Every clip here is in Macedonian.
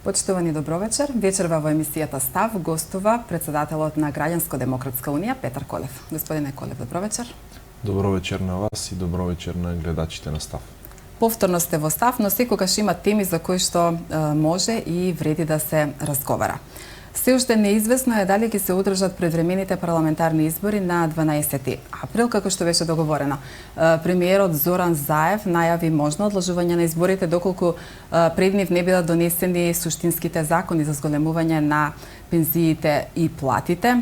Почитувани добровечер, вечерва во емисијата Став гостува председателот на Граѓанско-демократска унија Петар Колев. Господине Колев, добровечер. Добровечер на вас и добровечер на гледачите на Став. Повторно сте во Став, но секогаш има теми за кои што може и вреди да се разговара. Се уште неизвестно е дали ќе се одржат предвремените парламентарни избори на 12 април, како што беше договорено. Премиерот Зоран Заев најави можно одложување на изборите доколку пред нив не бидат донесени суштинските закони за зголемување на пензиите и платите.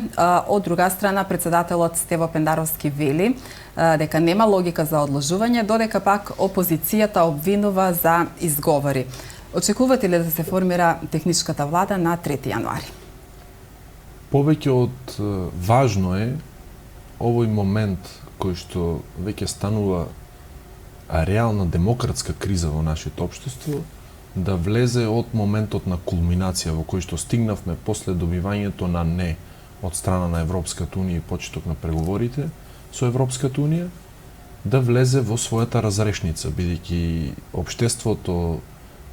Од друга страна, председателот Стево Пендаровски вели дека нема логика за одложување, додека пак опозицијата обвинува за изговори. Очекувате ли да се формира техничката влада на 3 јануари? Повеќе од важно е овој момент кој што веќе станува реална демократска криза во нашето општество да влезе од моментот на кулминација во кој што стигнавме после добивањето на не од страна на Европската унија и почеток на преговорите со Европската унија, да влезе во својата разрешница, бидејќи општеството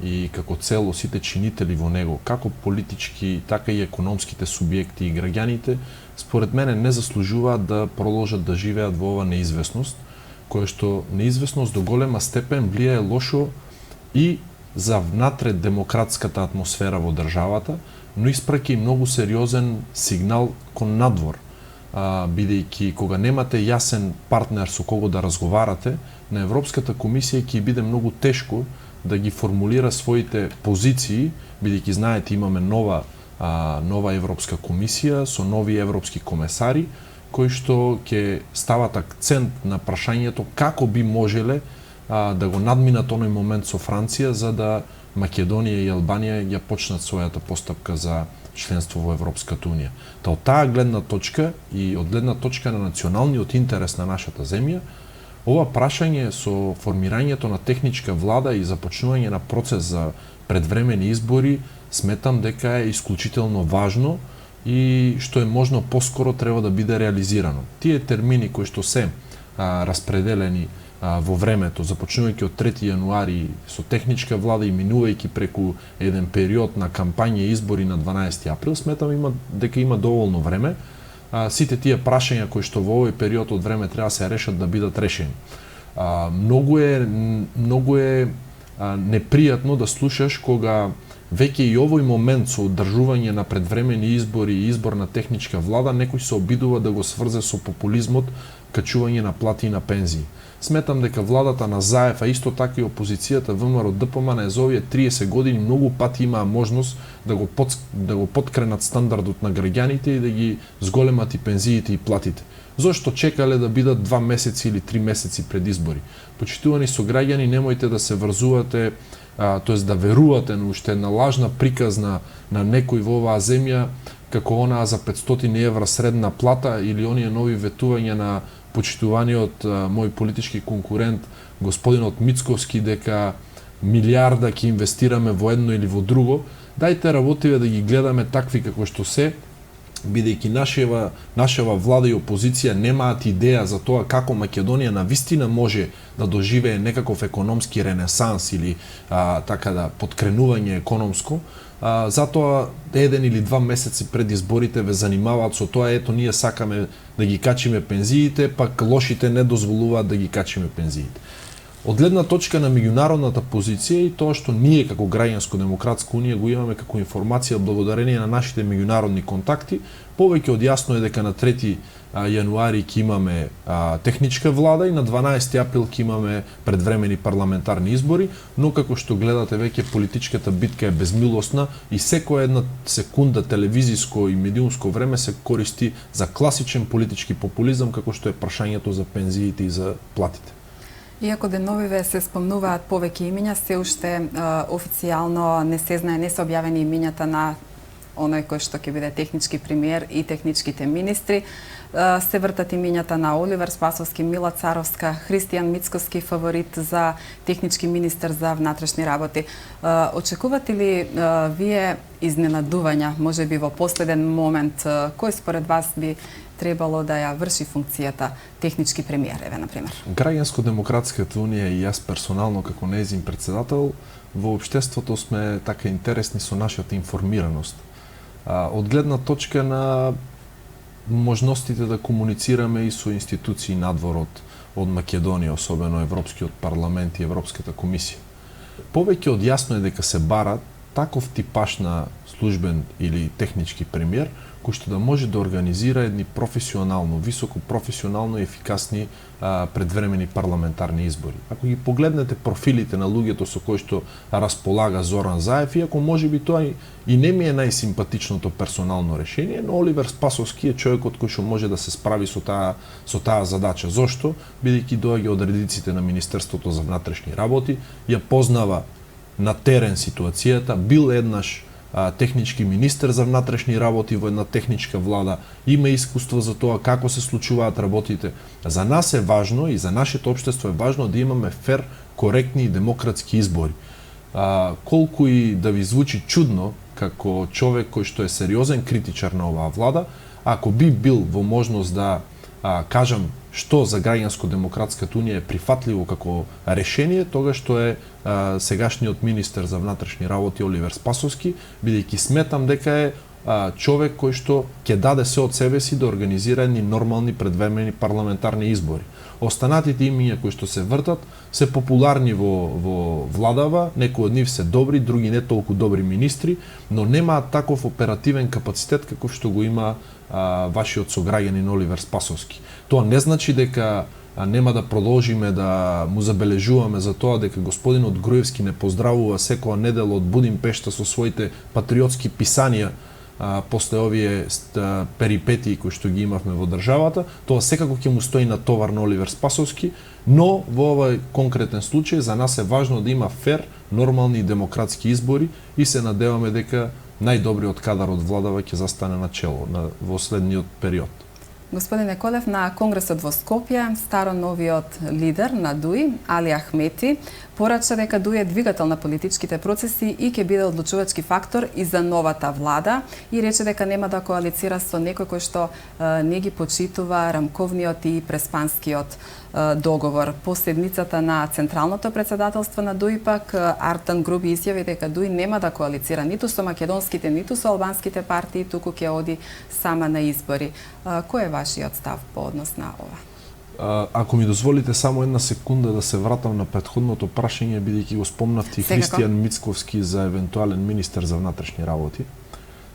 и како цело сите чинители во него, како политички, така и економските субјекти и граѓаните, според мене не заслужуваат да продолжат да живеат во ова неизвестност, која што неизвестност до голема степен влијае лошо и за внатре демократската атмосфера во државата, но испраќа и многу сериозен сигнал кон надвор, бидејќи кога немате јасен партнер со кого да разговарате, на Европската комисија ќе биде многу тешко да ги формулира своите позиции, бидејќи знаете имаме нова Европска комисија со нови европски комесари, кои што ќе стават акцент на прашањето како би можеле да го надминат оној момент со Франција, за да Македонија и Албанија ја почнат својата постапка за членство во Европската унија. Та од таа гледна точка и од гледна точка на националниот интерес на нашата земја, ова прашање со формирањето на техничка влада и започнување на процес за предвремени избори, сметам дека е исклучително важно и што е можно поскоро треба да биде реализирано. Тие термини кои што се распределени во времето, започнувајќи од 3 јануари со техничка влада и минувајќи преку еден период на кампања и избори на 12 април, сметам дека има доволно време. Сите тие прашања кои што во овој период од време треба се решат да бидат решени. Многу е непријатно да слушаш кога веќе и овој момент со одржување на предвремени избори и избор на техничка влада, некој се обидува да го сврзе со популизмот, качување на плати и на пензии. Сметам дека владата на Заев, а исто така и опозицијата ВМРО ДПМН за овие 30 години многу пати имаа можност да го подкренат стандардот на граѓаните и да ги зголемат и пензиите и платите. Зошто чекале да бидат 2 месеци или 3 месеци пред избори? Почитувани сограѓани, немојте да се врзувате, тоест да верувате на уште една лажна приказна на некој во оваа земја, како онаа за 500 евра средна плата или оние нови ветувања на почитуваниот мој политички конкурент, господинот Мицковски, дека милиарда ќе инвестираме во едно или во друго. Дајте работиве да ги гледаме такви како што се, бидејќи нашава влада и опозиција немаат идеја за тоа како Македонија навистина може да доживее некаков економски ренесанс или така да подкренување економско. Затоа 1 или 2 месеци пред изборите ве занимаваат со тоа, ето ние сакаме да ги качиме пензиите, пак лошите не дозволуваат да ги качиме пензиите. Од гледна точка на меѓународната позиција и тоа што ние како Граѓанско-демократска унија го имаме како информација благодарение на нашите меѓународни контакти, повеќе од јасно е дека на 3 јануари ќе имаме техничка влада и на 12 април ќе имаме предвремени парламентарни избори, но како што гледате веќе политичката битка е безмилосна и секоја една секунда телевизиско и медиумско време се користи за класичен политички популизам како што е прашањето за пензиите и за платите. Иако деновиве се спомнуваат повеќе имиња, се уште официјално не се знае, не се објавени имињата на оној кој што ќе биде технички премиер и техничките министри. се вртат имињата на Оливер Спасовски, Мила Царовска, Христијан Мицковски, фаворит за технички министер за внатрешни работи. Очекувате ли вие изненадувања, можеби во последен момент, кој според вас би требало да ја врши функцијата технички премиер, на пример? Граѓанско-демократската унија и јас персонално како нејзин председател во општеството сме така интересни со нашата информираност. Од гледна точка на можностите да комуницираме и со институции надвор од Македонија, особено Европскиот парламент и Европската комисија. Повеќе од јасно е дека се бара таков типаш на службен или технички премиер, кој што да може да организира едни професионално, високо професионално и ефикасни предвремени парламентарни избори. Ако ги погледнете профилите на луѓето со кои што располага Зоран Заев, иако можеби тоа и не ми е најсимпатичното персонално решение, но Оливер Спасовски е човекот кој што може да се справи со таа задача. Зошто? Бидејќи доаѓа од редиците на Министерството за внатрешни работи, ја познава на терен ситуацијата, бил еднаш технички министер за внатрешни работи во една техничка влада, има искуство за тоа како се случуваат работите. За нас е важно и за нашето општество е важно да имаме фер, коректни и демократски избори. Колку и да ви звучи чудно, како човек кој што е сериозен критичар на оваа влада, ако би бил во можност да кажам што за Граѓанско-демократската унија е прифатливо како решение, тогаш што е сегашниот министер за внатрешни работи Оливер Спасовски, бидејќи сметам дека е човек кој што ќе даде се од себе си да организира едни нормални предвремени парламентарни избори. Останатите имиња кои што се вртат се популарни во владава, некои од нив се добри, други не толку добри министри, но немаат таков оперативен капацитет каков што го има вашиот сограѓанин Оливер Спасовски. Тоа не значи дека нема да продолжиме да му забележуваме за тоа дека господинот Груевски не поздравува секоја недела од Будимпешта со своите патриотски писанија после овие перипетии кои што ги имавме во државата. Тоа секако ќе му стои на товар на Оливер Спасовски, но во овој конкретен случај за нас е важно да има фер, нормални и демократски избори и се надеваме дека најдобриот кадар од владава ќе застане на чело во следниот период. Господине Колев, на Конгресот во Скопје, старо-новиот лидер на ДУИ, Али Ахмети, порача дека ДУИ е двигател на политичките процеси и ќе биде одлучувачки фактор и за новата влада и рече дека нема да коалицира со некој кој што не ги почитува рамковниот и преспанскиот договор. По седницата на Централното председателство на ДУИ пак Артан Груби изјави дека ДУИ нема да коалицира ниту со македонските, ниту со албанските партии, туку ќе оди сама на избори. Кој е вашиот став по однос на ова? Ако ми дозволите само една секунда да се вратам на претходното прашање, бидејќи го спомнавте Христијан Мицковски за евентуален министер за внатрешни работи.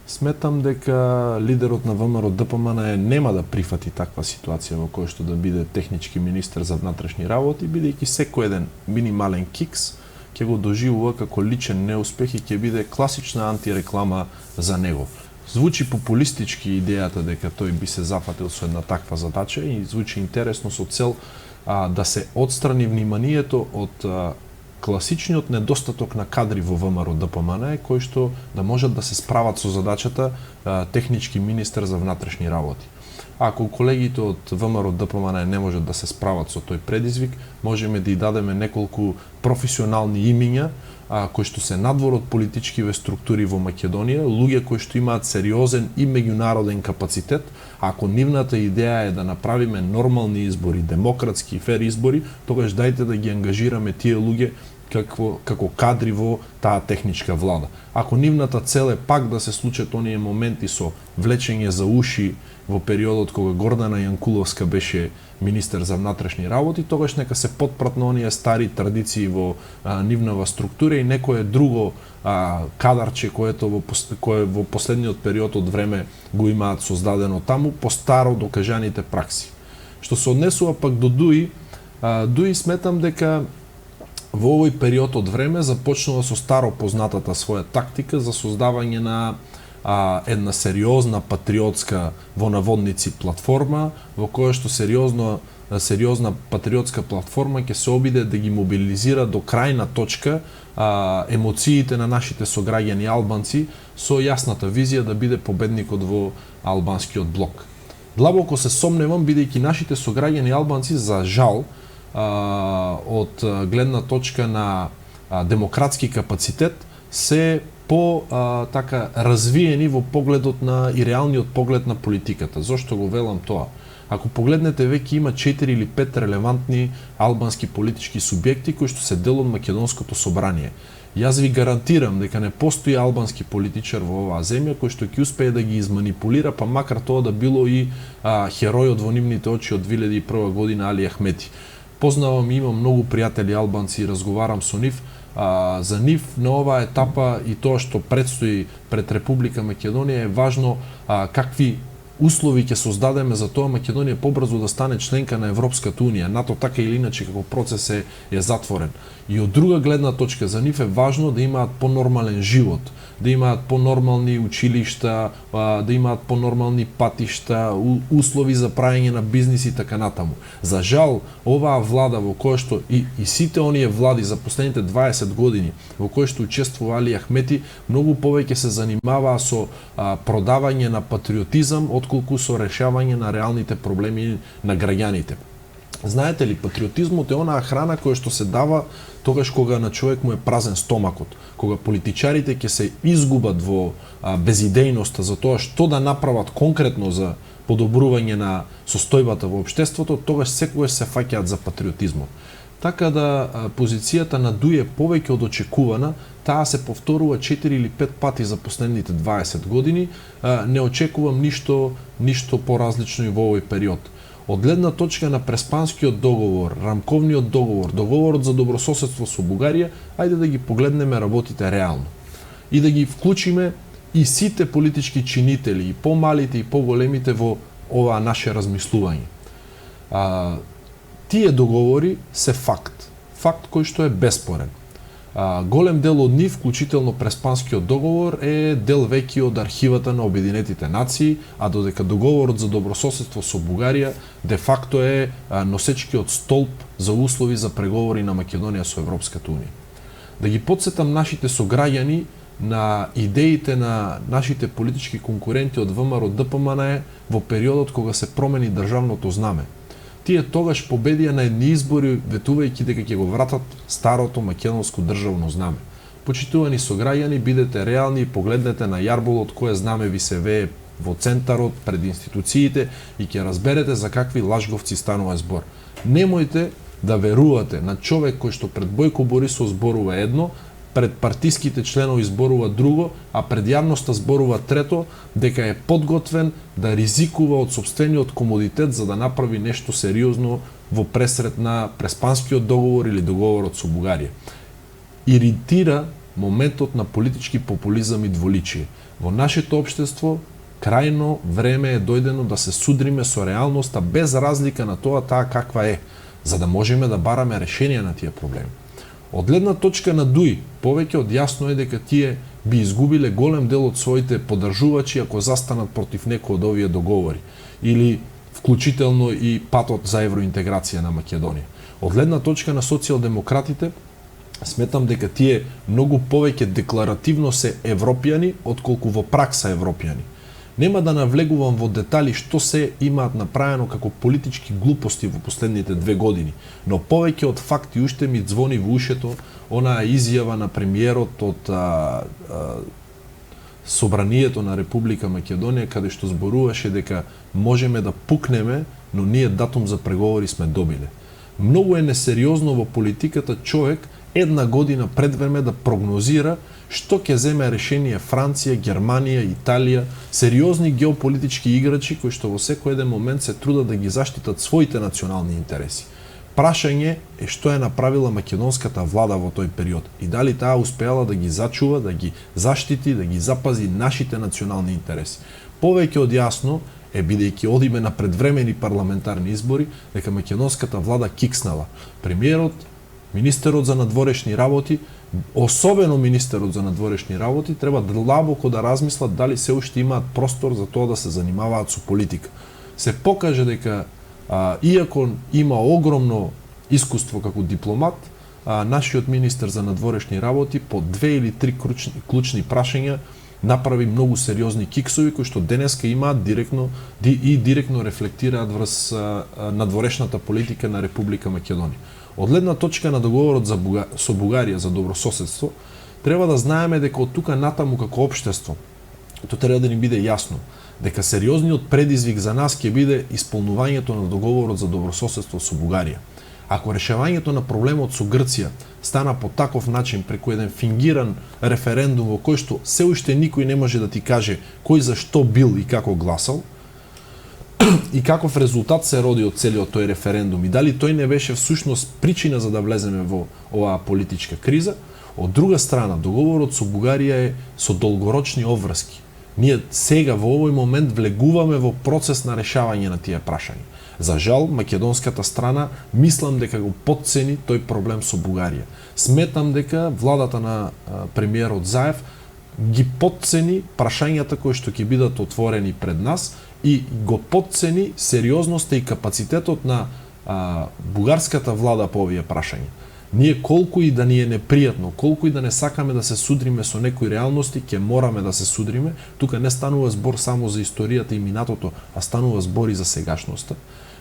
Сметам дека лидерот на ВМРО ДПМН нема да прифати таква ситуација во која што да биде технички министер за внатрешни работи, бидејќи секој еден минимален кикс ќе го доживува како личен неуспех и ќе биде класична антиреклама за него. Звучи популистички идејата дека тој би се зафатил со една таква задача и звучи интересно со цел да се отстрани вниманието од класичниот недостаток на кадри во ВМРО ДПМН, кои што да можат да се справат со задачата технички министер за внатрешни работи. Ако колегите од ВМРО ДПМН не можат да се справат со тој предизвик, можеме да ја дадеме неколку професионални имиња кои што се надвор од политичкиве структури во Македонија, луѓе кои што имаат сериозен и меѓународен капацитет. Ако нивната идеја е да направиме нормални избори, демократски и фер избори, тогаш дајте да ги ангажираме тие луѓе како кадри во таа техничка влада. Ако нивната цел е пак да се случат оние моменти со влечење за уши во периодот кога Гордана Јанкуловска беше министер за внатрешни работи, тогаш нека се потпрат на оние стари традиции во нивнава структура и некое друго кадарче кое во последниот период од време го имаат создадено таму по старо докажаните пракси. Што се однесува пак до ДУИ, ДУИ сметам дека во овој период од време започнува со старо познатата своја тактика за создавање на една сериозна патриотска во наводници платформа, во која што сериозна патриотска платформа ќе се обиде да ги мобилизира до крајна точка емоциите на нашите сограѓани албанци со јасната визија да биде победникот во албанскиот блок. Длабоко се сомневам, бидејќи нашите сограѓани албанци, за жал, од гледна точка на демократски капацитет, се така развиени во погледот на и реалниот поглед на политиката. Зошто го велам тоа? Ако погледнете, веќе има 4 или 5 релевантни албански политички субјекти кои што се дел од Македонското собрание. Јас ви гарантирам дека не постои албански политичар во оваа земја кој што ќе успее да ги изманипулира, па макар тоа да било и херојот во нивните очи од 2001 година Али Ахмети. Познавам и имам многу пријатели албанци и разговарам со нив. За нив на оваа етапа и тоа што предстои пред Република Македонија е важно какви услови ќе создадеме за тоа Македонија побрзо да стане членка на Европската унија. НАТО така или иначе како процес е затворен. И од друга гледна точка за нив е важно да имаат понормален живот, да имаат понормални училишта, да имаат понормални патишта, услови за правење на бизнис и така натаму. За жал, оваа влада во која што и сите оние влади за последните 20 години во кои што учествува Али Ахмети многу повеќе се занимаваа со продавање на патриотизам отколку со решавање на реалните проблеми на граѓаните. Знаете ли, патриотизмот е онаа храна која што се дава тогаш кога на човек му е празен стомакот, кога политичарите ќе се изгубат во безидејноста за тоа што да направат конкретно за подобрување на состојбата во општеството, тогаш секогаш се фаќаат за патриотизмот. Така да позицијата на ДУИ е повеќе од очекувана, таа се повторува 4 или 5 пати за последните 20 години, не очекувам ништо поразлично и во овој период. Од гледна точка на Преспанскиот договор, рамковниот договор, договорот за добрососедство со Бугарија, ајде да ги погледнеме работите реално. И да ги вклучиме и сите политички чинители, и помалите и поголемите во оваа наше размислување. Тие договори се факт. Факт кој што е беспорен. Голем дел од нив, вклучително Преспанскиот договор, е дел веќе од архивата на Обединетите нации, а додека договорот за добрососедство со Бугарија де факто е носечкиот столб за услови за преговори на Македонија со Европската унија. Да ги потсетам нашите сограѓани на идеите на нашите политички конкуренти од ВМРО ДПМН во периодот кога се промени државното знаме. Тие тогаш победија на едни избори, ветувајќи дека ќе го вратат старото македонско државно знаме. Почитувани сограѓани, бидете реални и погледнете на јарболот кое знаме ви се вее во центарот, пред институциите и ќе разберете за какви лажговци станува збор. Немојте да верувате на човек кој што пред Бојко Борисов зборува едно, пред партиските членови зборува друго, а пред јавноста зборува трето, дека е подготвен да ризикува од сопствениот комодитет за да направи нешто сериозно во пресред на Преспанскиот договор или договорот со Бугарија. Иритира моментот на политички популизам и дволичие. Во нашето општество крајно време е дојдено да се судриме со реалноста без разлика на тоа таа каква е, за да можеме да бараме решенија на тие проблеми. Од гледна точка на ДУИ, повеќе од јасно е дека тие би изгубиле голем дел од своите поддржувачи ако застанат против некој од овие договори или вклучително и патот за евроинтеграција на Македонија. Од гледна точка на социјалдемократите, сметам дека тие многу повеќе декларативно се европјани отколку во пракса европјани. Нема да навлегувам во детали што се имаат направено како политички глупости во последните 2 години, но повеќе од факти уште ми звони во ушето онаа изјава на премиерот од Собранието на Република Македонија, каде што зборуваше дека можеме да пукнеме, но ние датум за преговори сме добиле. Многу е несериозно во политиката човек една година пред време да прогнозира што ќе земе решение Франција, Германија, Италија, сериозни геополитички играчи кои што во секој еден момент се трудат да ги заштитат своите национални интереси. Прашање е што е направила македонската влада во тој период и дали таа успеала да ги зачува, да ги заштити, да ги запази нашите национални интереси. Повеќе од јасно е, бидејќи одиме на предвремени парламентарни избори, дека македонската влада кикснала. Премиерот, министерот за надворешни работи, особено министерот за надворешни работи, треба длабоко да размислат дали се уште имаат простор за тоа да се занимаваат со политика. Се покаже дека иако има огромно искуство како дипломат, нашиот министер за надворешни работи по 2 или 3 клучни прашања направи многу сериозни киксови кои што денеска имаат директно рефлектираат врз надворешната политика на Република Македонија. Од гледна точка на договорот со Бугарија за добрососедство, треба да знаеме дека од тука натаму како општество, тоа треба да ни биде јасно, дека сериозниот предизвик за нас ќе биде исполнувањето на договорот за добрососедство со Бугарија. Ако решавањето на проблемот со Грција стана по таков начин преку еден фингиран референдум во кој што се уште никој не може да ти каже кој за што бил и како гласал, и каков резултат се роди од целиот тој референдум и дали тој не беше всушност причина за да влеземе во оваа политичка криза, од друга страна договорот со Бугарија е со долгорочни обврски. Ние сега во овој момент влегуваме во процес на решавање на тие прашања. За жал, македонската страна мислам дека го потцени тој проблем со Бугарија. Сметам дека владата на премиерот Заев ги потцени прашањата кои што ќе бидат отворени пред нас и го потцени сериозноста и капацитетот на бугарската влада по овие прашања. Ние колку и да ни е непријатно, колку и да не сакаме да се судриме со некои реалности, ќе мораме да се судриме. Тука не станува збор само за историјата и минатото, а станува збор и за сегашноста.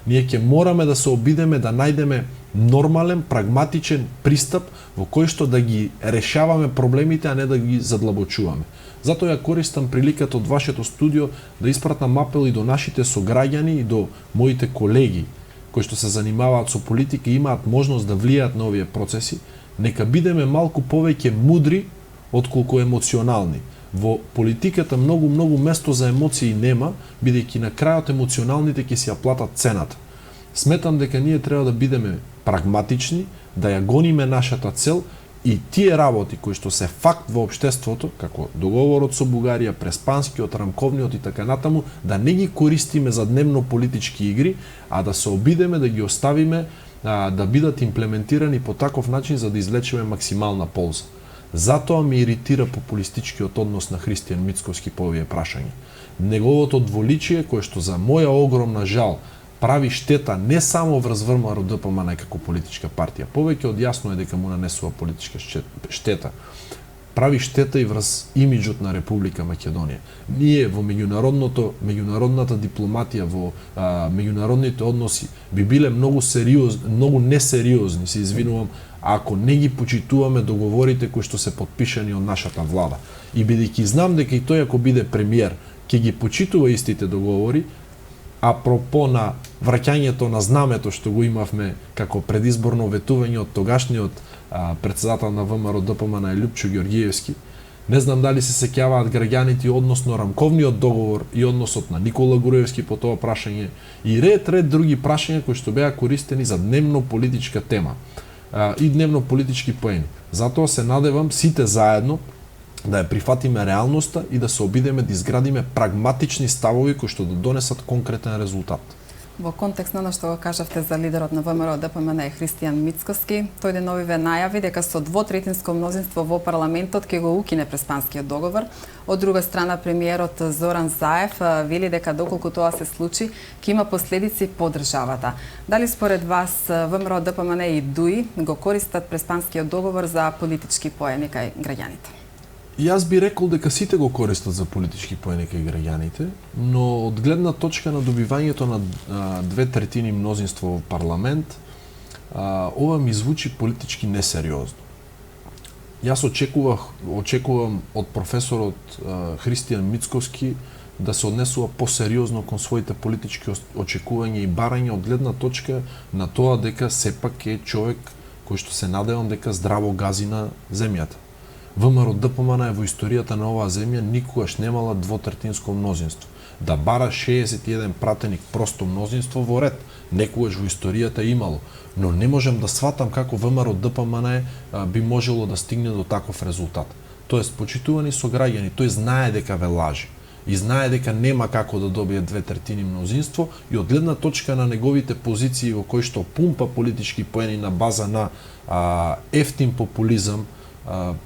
Ние ќе мораме да се обидеме да најдеме нормален, прагматичен пристап во кој што да ги решаваме проблемите, а не да ги задлабочуваме. Затоа ја користам приликата од вашето студио да испратам апел и до нашите сограѓани и до моите колеги кои што се занимаваат со политика и имаат можност да влијаат на овие процеси, нека бидеме малку повеќе мудри отколку емоционални. Во политиката многу место за емоции нема, бидејќи на крајот емоционалните ќе си ја платат цената. Сметам дека ние треба да бидеме прагматични, да ја гониме нашата цел и тие работи кои што се факт во општеството, како договорот со Бугарија, преспанскиот, рамковниот и така натаму, да не ги користиме за дневно политички игри, а да се обидеме да ги оставиме да бидат имплементирани по таков начин за да извлечеме максимална полза. Затоа ме иритира популистичкиот однос на Христијан Мицковски по овие прашања. Неговото дволичие, кое што за моја огромна жал прави штета не само врз ВМРО ДПМН како политичка партија, повеќе од јасно е дека му нанесува политичка штета. Прави штета и врз имиџот на Република Македонија. Ние во меѓународната дипломатија, во меѓународните односи би биле многу несериозни, се извинувам, ако не ги почитуваме договорите кои што се потпишани од нашата влада. И бидејќи знам дека и тој ако биде премиер, ќе ги почитува истите договори, апропо на враќањето на знамето што го имавме како предизборно ветување од тогашниот председател на ВМРО ДПМН Љупчо Ѓорѓиевски, не знам дали се сеќаваат граѓаните односно рамковниот договор и односот на Никола Груевски по тоа прашање и ред други прашања кои што беа користени за дневно политичка тема и дневно политички поени. Затоа се надевам сите заедно да ја прифатиме реалноста и да се обидеме да изградиме прагматични ставови кои што да донесат конкретен резултат. Во контекст на што го кажавте за лидерот на ВМРО ДПМН Христијан Мицковски, тој деновиве најави дека со двотретинско мнозинство во парламентот ќе го укине преспанскиот договор. Од друга страна, премиерот Зоран Заев вели дека доколку тоа се случи, ќе има последици по државата. Дали според вас ВМРО ДПМН и ДУИ го користат преспанскиот договор за политички поени кај граѓаните? Јас би рекол дека сите го користат за политички поени кај граѓаните, но од гледна точка на добивањето на 2/3 мнозинство во парламент, ова ми звучи политички несериозно. Јас очекувам од професорот Христијан Мицковски да се однесува посериозно кон своите политички очекувања и барања од гледна точка на тоа дека сепак е човек кој што се надевам дека здраво гази на земјата. ВМРО ДПМН е во историјата на оваа земја никогаш немала двотретинско мнозинство. Да бара 61 пратеник просто мнозинство во ред, некогаш во историјата имало, но не можем да сватам како ВМРО ДПМН би можело да стигне до таков резултат. Тоест, почитувани со граѓани, тој знае дека ве лажи и знае дека нема како да добие 2/3 мнозинство и од гледна точка на неговите позиции во кои што пумпа политички поени на база на ефтин популизам,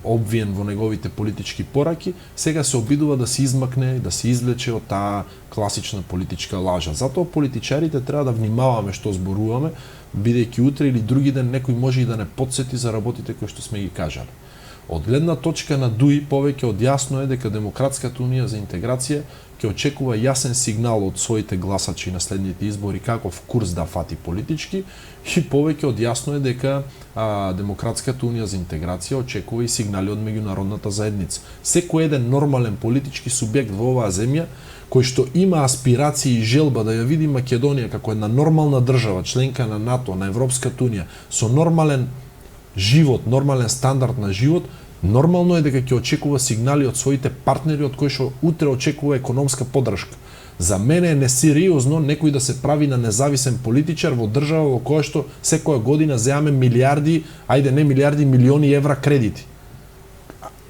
обвиен во неговите политички пораки, сега се обидува да се измакне, да се извлече од таа класична политичка лажа. Затоа политичарите треба да внимаваме што зборуваме, бидејќи утре или други ден некој може и да не потсети за работите кои што сме ги кажали. Од гледна точка на ДУИ повеќе од јасно е дека Демократската унија за интеграција ќе очекува јасен сигнал од своите гласачи на следните избори каков курс да фати политички и повеќе од јасно е дека Демократската унија за интеграција очекува и сигнали од меѓународната заедница. Секој еден нормален политички субјект во оваа земја кој што има аспирации и желба да ја види Македонија како една нормална држава, членка на НАТО, на Европската унија, со нормален живот, нормален стандард на живот, нормално е дека ќе очекува сигнали од своите партнери од кои што утре очекува економска поддршка. За мене е несериозно некој да се прави на независен политичар во држава во која што секоја година земаме милиарди, ајде не милиарди, милиони евра кредити.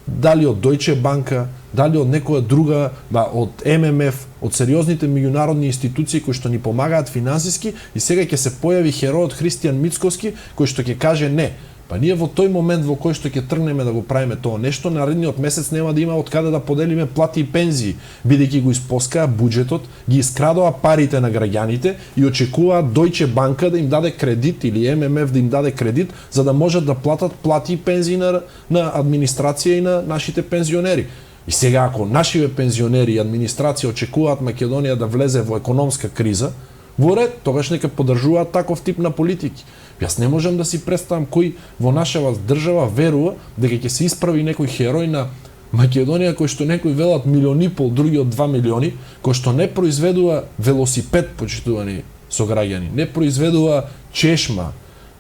Дали од Deutsche Bank, дали од некоја друга, од ММФ, од сериозните меѓународни институции кои што ни помагаат финансиски, и сега ќе се појави херојот Христијан Мицкоски кој што ќе каже не. Па ние во тој момент во кој што ќе тргнеме да го правиме тоа нешто, наредниот месец нема да има од каде да поделиме плати и пензии, бидејќи го испоскаа буџетот, ги искрадоа парите на граѓаните и очекуваат Deutsche Bank да им даде кредит или ММФ да им даде кредит за да можат да платат плати и пензии на администрација и на нашите пензионери. И сега ако нашите пензионери и администрација очекуваат Македонија да влезе во економска криза, во ред, тогаш нека поддржуваат таков тип на политики. Јас не можам да си представам кој во нашава држава верува дека ќе се исправи некој херој на Македонија кој што некој велат 1,5 милиони, други од 2 милиони, кој што не произведува велосипед, почитувани сограѓани, не произведува чешма.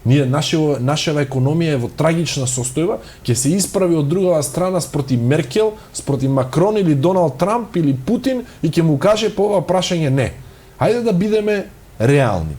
Нашава економија е во трагична состојба, ќе се исправи од другава страна спроти Меркел, спроти Макрон или Доналд Трамп или Путин и ќе му каже по ова прашање не. Хајде да бидеме реални.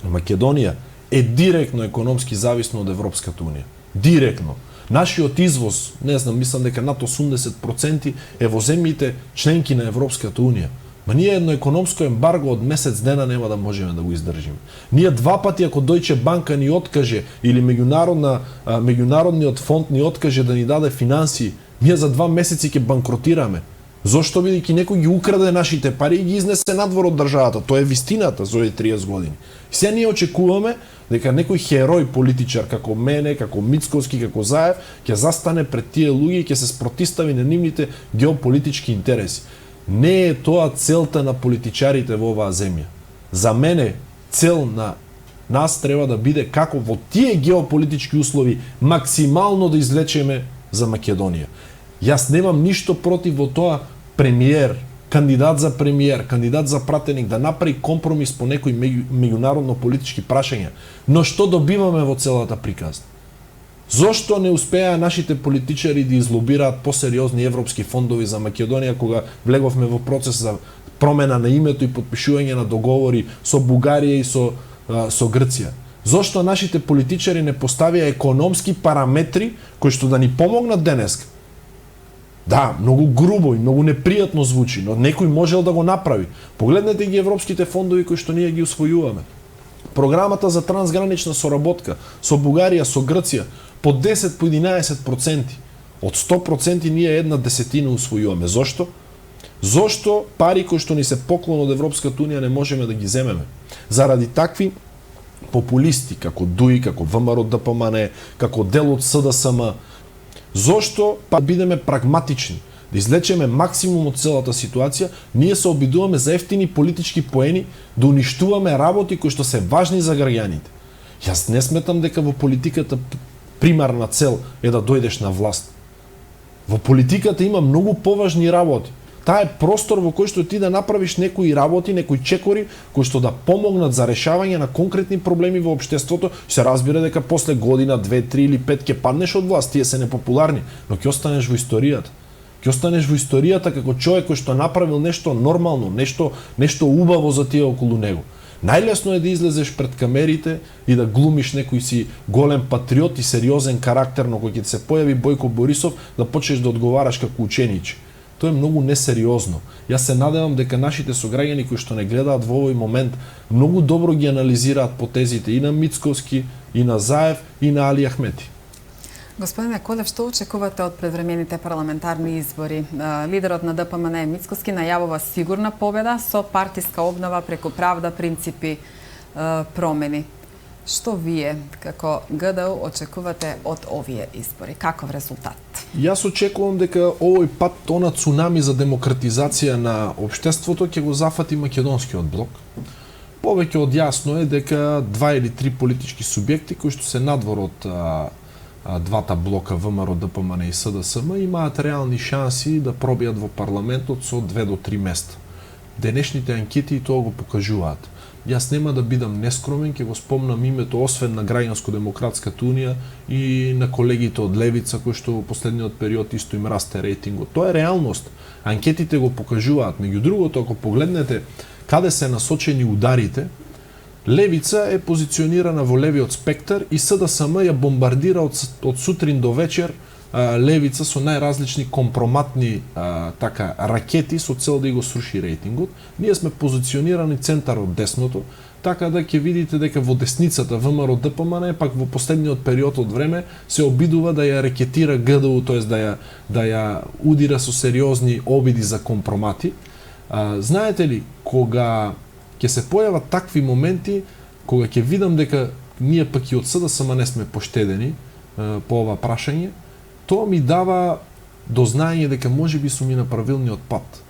Македонија е директно економски зависна од Европската унија. Директно. Нашиот извоз, не знам, мислам дека над 80% е во земјите членки на Европската унија. Ма ние едно економско ембарго од месец дена нема да можеме да го издржиме. Ние два пати ако Deutsche Bank ни откаже или меѓународниот фонд ни откаже да ни даде финансии, ние за 2 месеци ќе банкротираме. Зошто? Бидејќи некој ги украде нашите пари и ги изнесе надвор од државата. Тоа е вистината за овие 30 години. Сега ние очекуваме дека некој херој политичар како мене, како Мицкоски, како Заев ќе застане пред тие луѓе и ќе се спротистави на нивните геополитички интереси. Не е тоа целта на политичарите во оваа земја. За мене цел на нас треба да биде како во тие геополитички услови максимално да извлечеме за Македонија. Јас немам ништо против во тоа премиер, кандидат за премиер, кандидат за пратеник да направи компромис по некои меѓународно политички прашања. Но што добиваме во целата приказна? Зошто не успеа нашите политичари да излобираат посериозни европски фондови за Македонија кога влеговме во процес за промена на името и подпишување на договори со Бугарија и со Грција? Зошто нашите политичари не поставија економски параметри кои што да ни помогнат денеска? Да, многу грубо и многу непријатно звучи, но некој можел да го направи. Погледнете ги европските фондови кои што ние ги усвојуваме. Програмата за трансгранична соработка со Бугарија, со Грција, по 10, по 11%. Од 100% ние 1/10 усвојуваме. Зошто? Зошто пари кои што ни се поклон од Европската унија не можеме да ги земеме? Заради такви популисти, како ДУИ, како ВМРО ДПМН, како дел од СДСМ. Зошто па бидеме прагматични, да извлечеме максимум од целата ситуација, ние се обидуваме за ефтини политички поени да уништуваме работи кои што се важни за граѓаните. Јас не сметам дека во политиката примарна цел е да дојдеш на власт. Во политиката има многу поважни работи. Таа е простор во кој што ти да направиш некои работи, некои чекори кои што да помогнат за решавање на конкретни проблеми во општеството. Се разбира дека после година, 2, 3 или 5 ќе паднеш од власт, тие се непопуларни, но ќе останеш во историјата. Ќе останеш во историјата како човек кој што направил нешто нормално, нешто убаво за тие околу него. Најлесно е да излезеш пред камерите и да глумиш некој си голем патриот и сериозен карактер, но кога ќе се појави Бојко Борисов да почнеш да одговараш како ученич. Тоа е многу несериозно. Јас се надевам дека нашите сограѓани кои што не гледаат во овој момент многу добро ги анализираат потезите и на Мицкоски, и на Заев, и на Али Ахмети. Господине Колев, што очекувате од предвремените парламентарни избори? Лидерот на ДПМН Мицкоски најавува сигурна победа со партиска обнова преку правда, принципи, промени. Што вие како ГДУ очекувате од овие избори? Каков резултат? Јас очекувам дека овој пат она цунами за демократизација на општеството ќе го зафати македонскиот блок. Повеќе од јасно е дека 2 или 3 политички субјекти кои што се надвор од двата блока ВМРО, ДПМН и СДСМ имаат реални шанси да пробијат во парламентот со 2 до 3 места. Денешните анкети тоа го покажуваат. Јас нема да бидам нескромен, ќе го спомнам името освен на Граѓанско-демократската унија и на колегите од левица кои што во последниот период исто им расте рейтингот. Тоа е реалност. Анкетите го покажуваат. Меѓу другото, ако погледнете каде се насочени ударите, левица е позиционирана во левиот спектар и СДСМ ја бомбардира од сутрин до вечер левица со најразлични компроматни ракети со цел да го сруши рейтингот. Ние сме позиционирани центар од десното, така да ќе видите дека во десницата ВМРО ДПМН пак во последниот период од време се обидува да ја рекетира ГДУ, тоест да ја удира со сериозни обиди за компромати. Знаете ли, кога ќе се појават такви моменти, кога ќе видам дека ние пак и од СДСМ не сме поштедени по ова прашање, тоа ми дава до знаење дека можеби сум и на правилниот пат.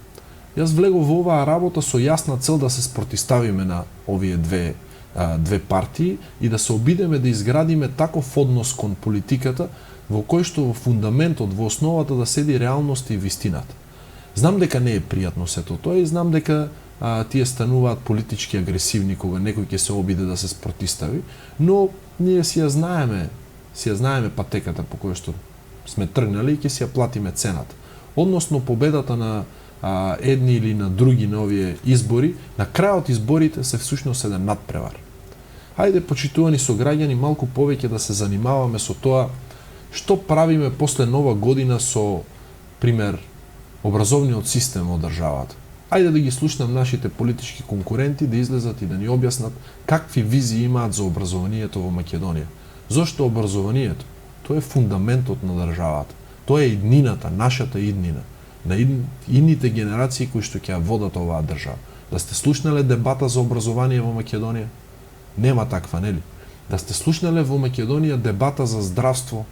Јас влегов во оваа работа со јасна цел да се спротиставиме на овие две партии и да се обидеме да изградиме таков однос кон политиката во кој што во фундаментот, во основата да седи реалноста и вистината. Знам дека не е пријатно сето тоа и знам дека тие стануваат политички агресивни кога некој ќе се обиде да се спротистави, но ние си ја знаеме патеката по која што сме тргнали и ќе си ја платиме цената. Односно победата на едни или на други на овие избори, на крајот изборите се всушност еден надпревар. Хајде, почитувани сограѓани, малку повеќе да се занимаваме со тоа што правиме после нова година со, пример, образовниот систем од државата. Ајде да ги слушнам нашите политички конкуренти да излезат и да ни објаснат какви визии имаат за образованието во Македонија. Зошто образованието? Тоа е фундаментот на државата. Тоа е иднината, нашата иднина, на идните генерации кои што ќе ја водат оваа држава. Да сте слушнале дебата за образование во Македонија? Нема таква, нели? Да сте слушнале во Македонија дебата за здравство?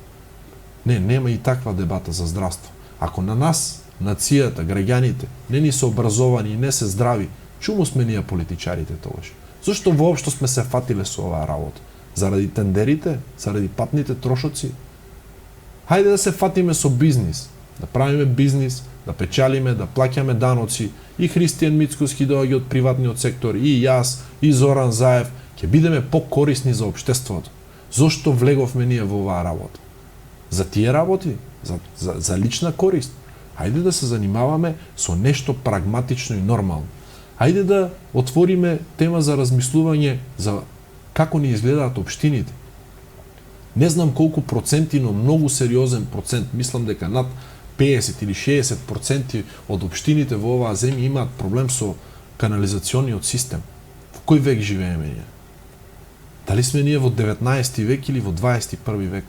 Не, нема и таква дебата за здравство. Ако на нас, нацијата, граѓаните, не ни се образовани и не се здрави, чуму сме ние политичарите тогаш? Зошто воопшто сме се фатиле со оваа работа? Заради тендерите? Заради патните трошоци? Хајде да се фатиме со бизнис, да правиме бизнис, да печалиме, да плаќаме даноци. И Христијан Мицкоски доаѓа од приватниот сектор, и јас, и Зоран Заев, ќе бидеме покорисни за општеството. Зошто влеговме ние во оваа работа? За тие работи? За лична корист? Хајде да се занимаваме со нешто прагматично и нормално. Хајде да отвориме тема за размислување за како ни изгледаат општините. Не знам колку проценти, но многу сериозен процент, мислам дека над 50 или 60% од општините во оваа земја имаат проблем со канализациониот систем. Во кој век живееме ние? Дали сме ние во 19 век или во 21 век?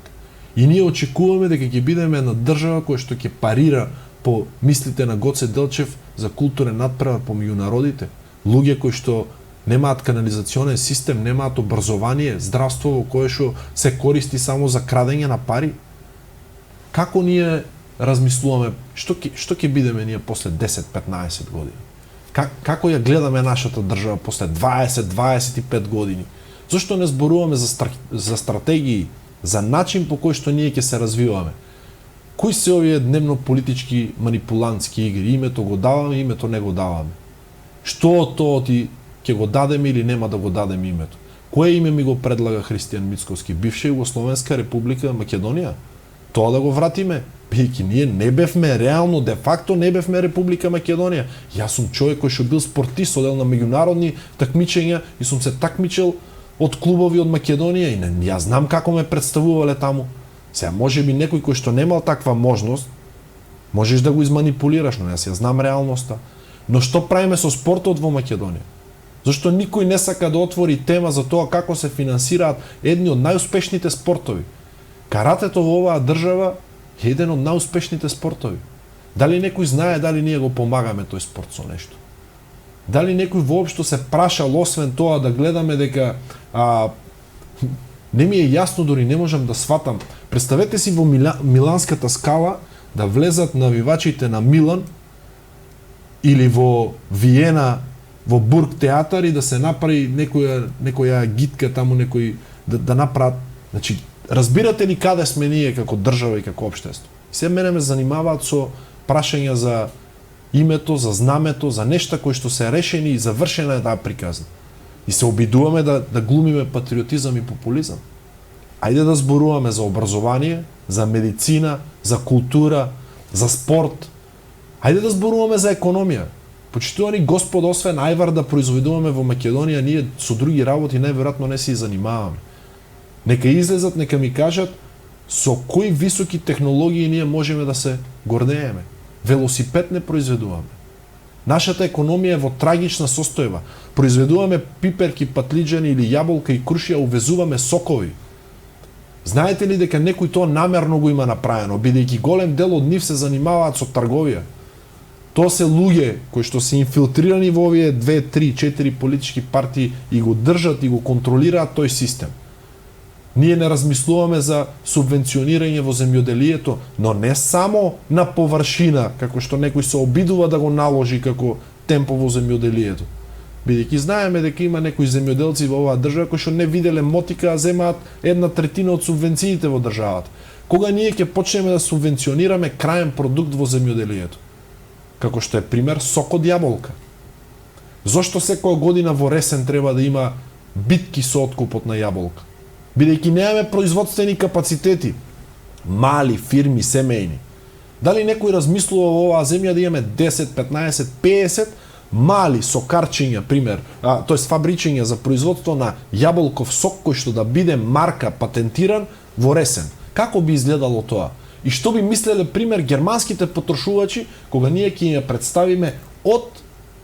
И ние очекуваме дека ќе бидеме една држава која што ќе парира по мислите на Гоце Делчев за културен надпревар помеѓу народите. Луѓе кои што немаат канализационен систем, немаат образование, здравство во кое што се користи само за крадење на пари. Како ние размислуваме што ќе бидеме ние после 10-15 години? Како ја гледаме нашата држава после 20-25 години? Зошто не зборуваме за стратегии, за начин по кој што ние ќе се развиваме? Кои се овие дневно политички манипулантски игри? Името го даваме, името не го даваме. Што од тоа ти ќе го дадеме или нема да го дадеме името? Кое име ми го предлага Христијан Мицкоски? Бивша Југословенска република Македонија? Тоа да го вратиме? Бидејќи ние не бевме реално, де факто не бевме Република Македонија. Јас сум човек кој што бил спортист, одел на меѓународни такмичења и сум се такмичел од клубови од Македонија и јас знам како ме представувале таму. Сега можеби некој кој што немал таква можност, можеш да го изманипулираш, но јас ја знам реалноста. Но што правиме со спортот во Македонија? Зашто никој не сака да отвори тема за тоа како се финансираат едни од најуспешните спортови? Каратето во оваа држава е еден од најуспешните спортови. Дали некој знае дали ние го помагаме тој спорт со нешто? Дали некој воопшто се прашал освен тоа да гледаме дека Не ми е јасно, дори не можам да сватам. Представете си во Миланската скала да влезат навивачите на Милан или во Виена, во Бург театар и да се направи некоја гитка таму, да направат. Значи, разбирате ли каде сме ние како држава и како општество? Се мене ме занимаваат со прашања за името, за знамето, за нешта кои што се решени и завршена е таа приказна. И се обидуваме да глумиме патриотизам и популизам. Ајде да зборуваме за образование, за медицина, за култура, за спорт. Ајде да зборуваме за економија. Почитувани Господ, освен ајвар да произведуваме во Македонија, ние со други работи најверојатно не се занимаваме. Нека излезат, нека ми кажат со кои високи технологии ние можеме да се гордееме. Велосипед не произведуваме. Нашата економија е во трагична состојба. Произведуваме пиперки, патлиџани или јаболка и крушија, увезуваме сокови. Знаете ли дека некој тоа намерно го има направено, бидејќи голем дел од нив се занимаваат со трговија? Тоа се луѓе кои што се инфилтрирани во овие 2, 3, 4 политички партии и го држат и го контролираат тој систем. Ние не размислуваме за субвенционирање во земјоделието, но не само на површина, како што некој се обидува да го наложи како темпо во земјоделието. Бидејќи знаеме дека има некои земјоделци во оваа држава кои што не виделе мотика, а земаат 1/3 од субвенциите во државата. Кога ние ќе почнеме да субвенционираме краен продукт во земјоделието? Како што е пример сок од јаболка. Зошто секоја година во ресен треба да има битки со откупот на јаболка? Бидејќи немаме производствени капацитети, мали фирми, семејни. Дали некој размислува во оваа земја да имаме 10, 15, 50 мали сокарчиња, пример, тоест фабричиња за производство на јаболков сок кој што да биде марка патентиран во ресен? Како би изгледало тоа? И што би мислеле, пример, германските потрошувачи кога ние ќе ја представиме од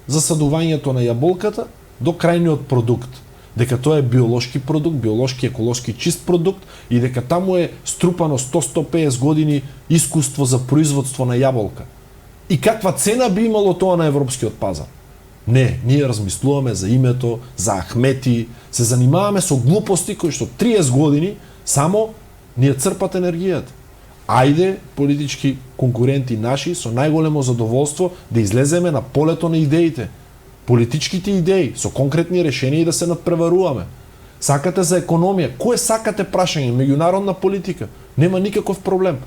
засадувањето на јаболката до крајниот продукт? Дека тоа е биолошки продукт, биолошки, еколошки чист продукт и дека таму е струпано 100-150 години искуство за производство на јаболка. И каква цена би имало тоа на европскиот пазар? Не, ние размислуваме за името, за Ахмети, се занимаваме со глупости кои што 30 години само ни црпат енергијата. Ајде, политички конкуренти наши, со најголемо задоволство да излеземе на полето на идеите. Политичките идеи, со конкретни решенија и да се надпреваруваме. Сакате за економија, кој сакате прашање, меѓународна политика, нема никаков проблем.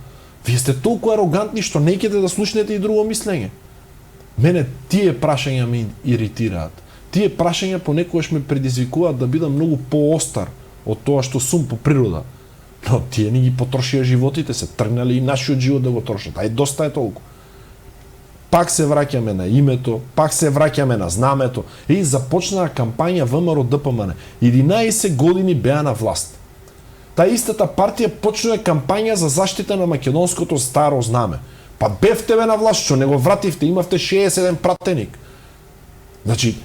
Вие сте толку арогантни што не ќете да слушнете и друго мислење. Мене тие прашања ме иритираат. Тие прашања понекогаш ме предизвикуваат да бидам многу поостар од тоа што сум по природа. Но тие ни ги потрошија животите, се тргнали и нашиот живот да го трошат. Ај, доста е толку. Пак се враќаме на името, пак се враќаме на знамето и започнаа кампања ВМРО ДПМН. 11 години беа на власт. Та истата партија почнува кампања за заштита на македонското старо знаме. Па бевте на власт, што не го вративте, имавте 61 пратеник. Значи,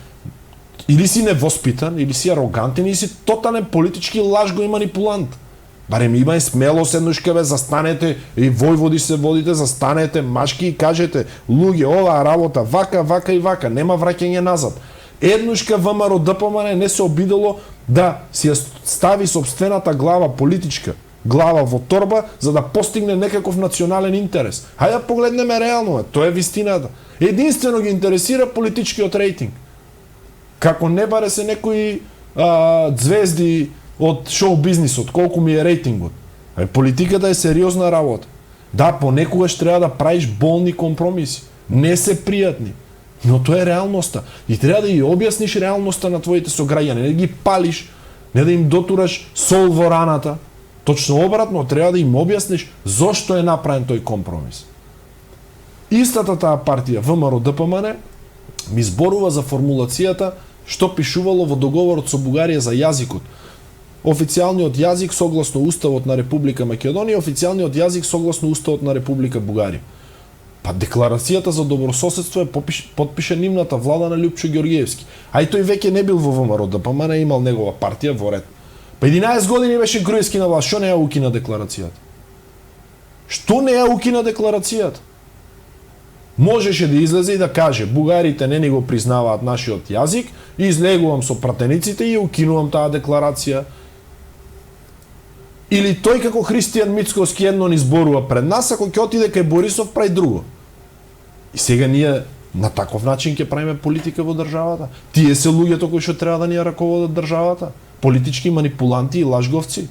или си невоспитан, или си арогантен, или си тотален политички лажго и манипулант. Барем имај смелост еднушка бе, застанете и војводи се водите, застанете машки и кажете, луѓе, оваа работа вака, вака и вака, нема враќање назад. Еднушка ВМРО ДПМН не се обидело да си ја стави сопствената глава, политичка глава во торба, за да постигне некаков национален интерес. Хајде да погледнеме реално, тоа е вистината. Единствено ги интересира политичкиот рейтинг. Како не баре се некои звезди од шоу бизнисот, колку ми е рейтингот. Политиката е сериозна работа. Да, понекогаш треба да правиш болни компромиси. Не се пријатни. Но тоа е реалноста. И треба да ја објасниш реалноста на твоите сограѓани. Не да ги палиш, не да им дотураш сол во раната. Точно обратно, треба да им објасниш зошто е направен тој компромис. Истата таа партија, ВМРО ДПМН, ми зборува за формулацијата што пишувало во договорот со Бугарија за јазикот. Официјалниот јазик согласно Уставот на Република Македонија, официјалниот јазик согласно Уставот на Република Бугарија. Па декларацијата за добрососедство е потпиша нивната влада на Љупчо Ѓорѓиевски. Ај тој веќе не бил во ВМРО ДПМН, имал негова партија во ред. Па 11 години беше Груевски на власт, што не ја укина декларацијата? Што не ја укина декларацијата? Можеше да излезе и да каже, бугарите не ни го признаваат нашиот јазик, излегувам со пратениците и ја укинувам таа декларација. Или тој како Христијан Мицковски едно ни зборува пред нас, ако ќе отиде кај Борисов прави друго. И сега ние на таков начин ќе правиме политика во државата. Тие се луѓето кои што треба да ни ја раководат државата. Политички манипуланти и лажговци.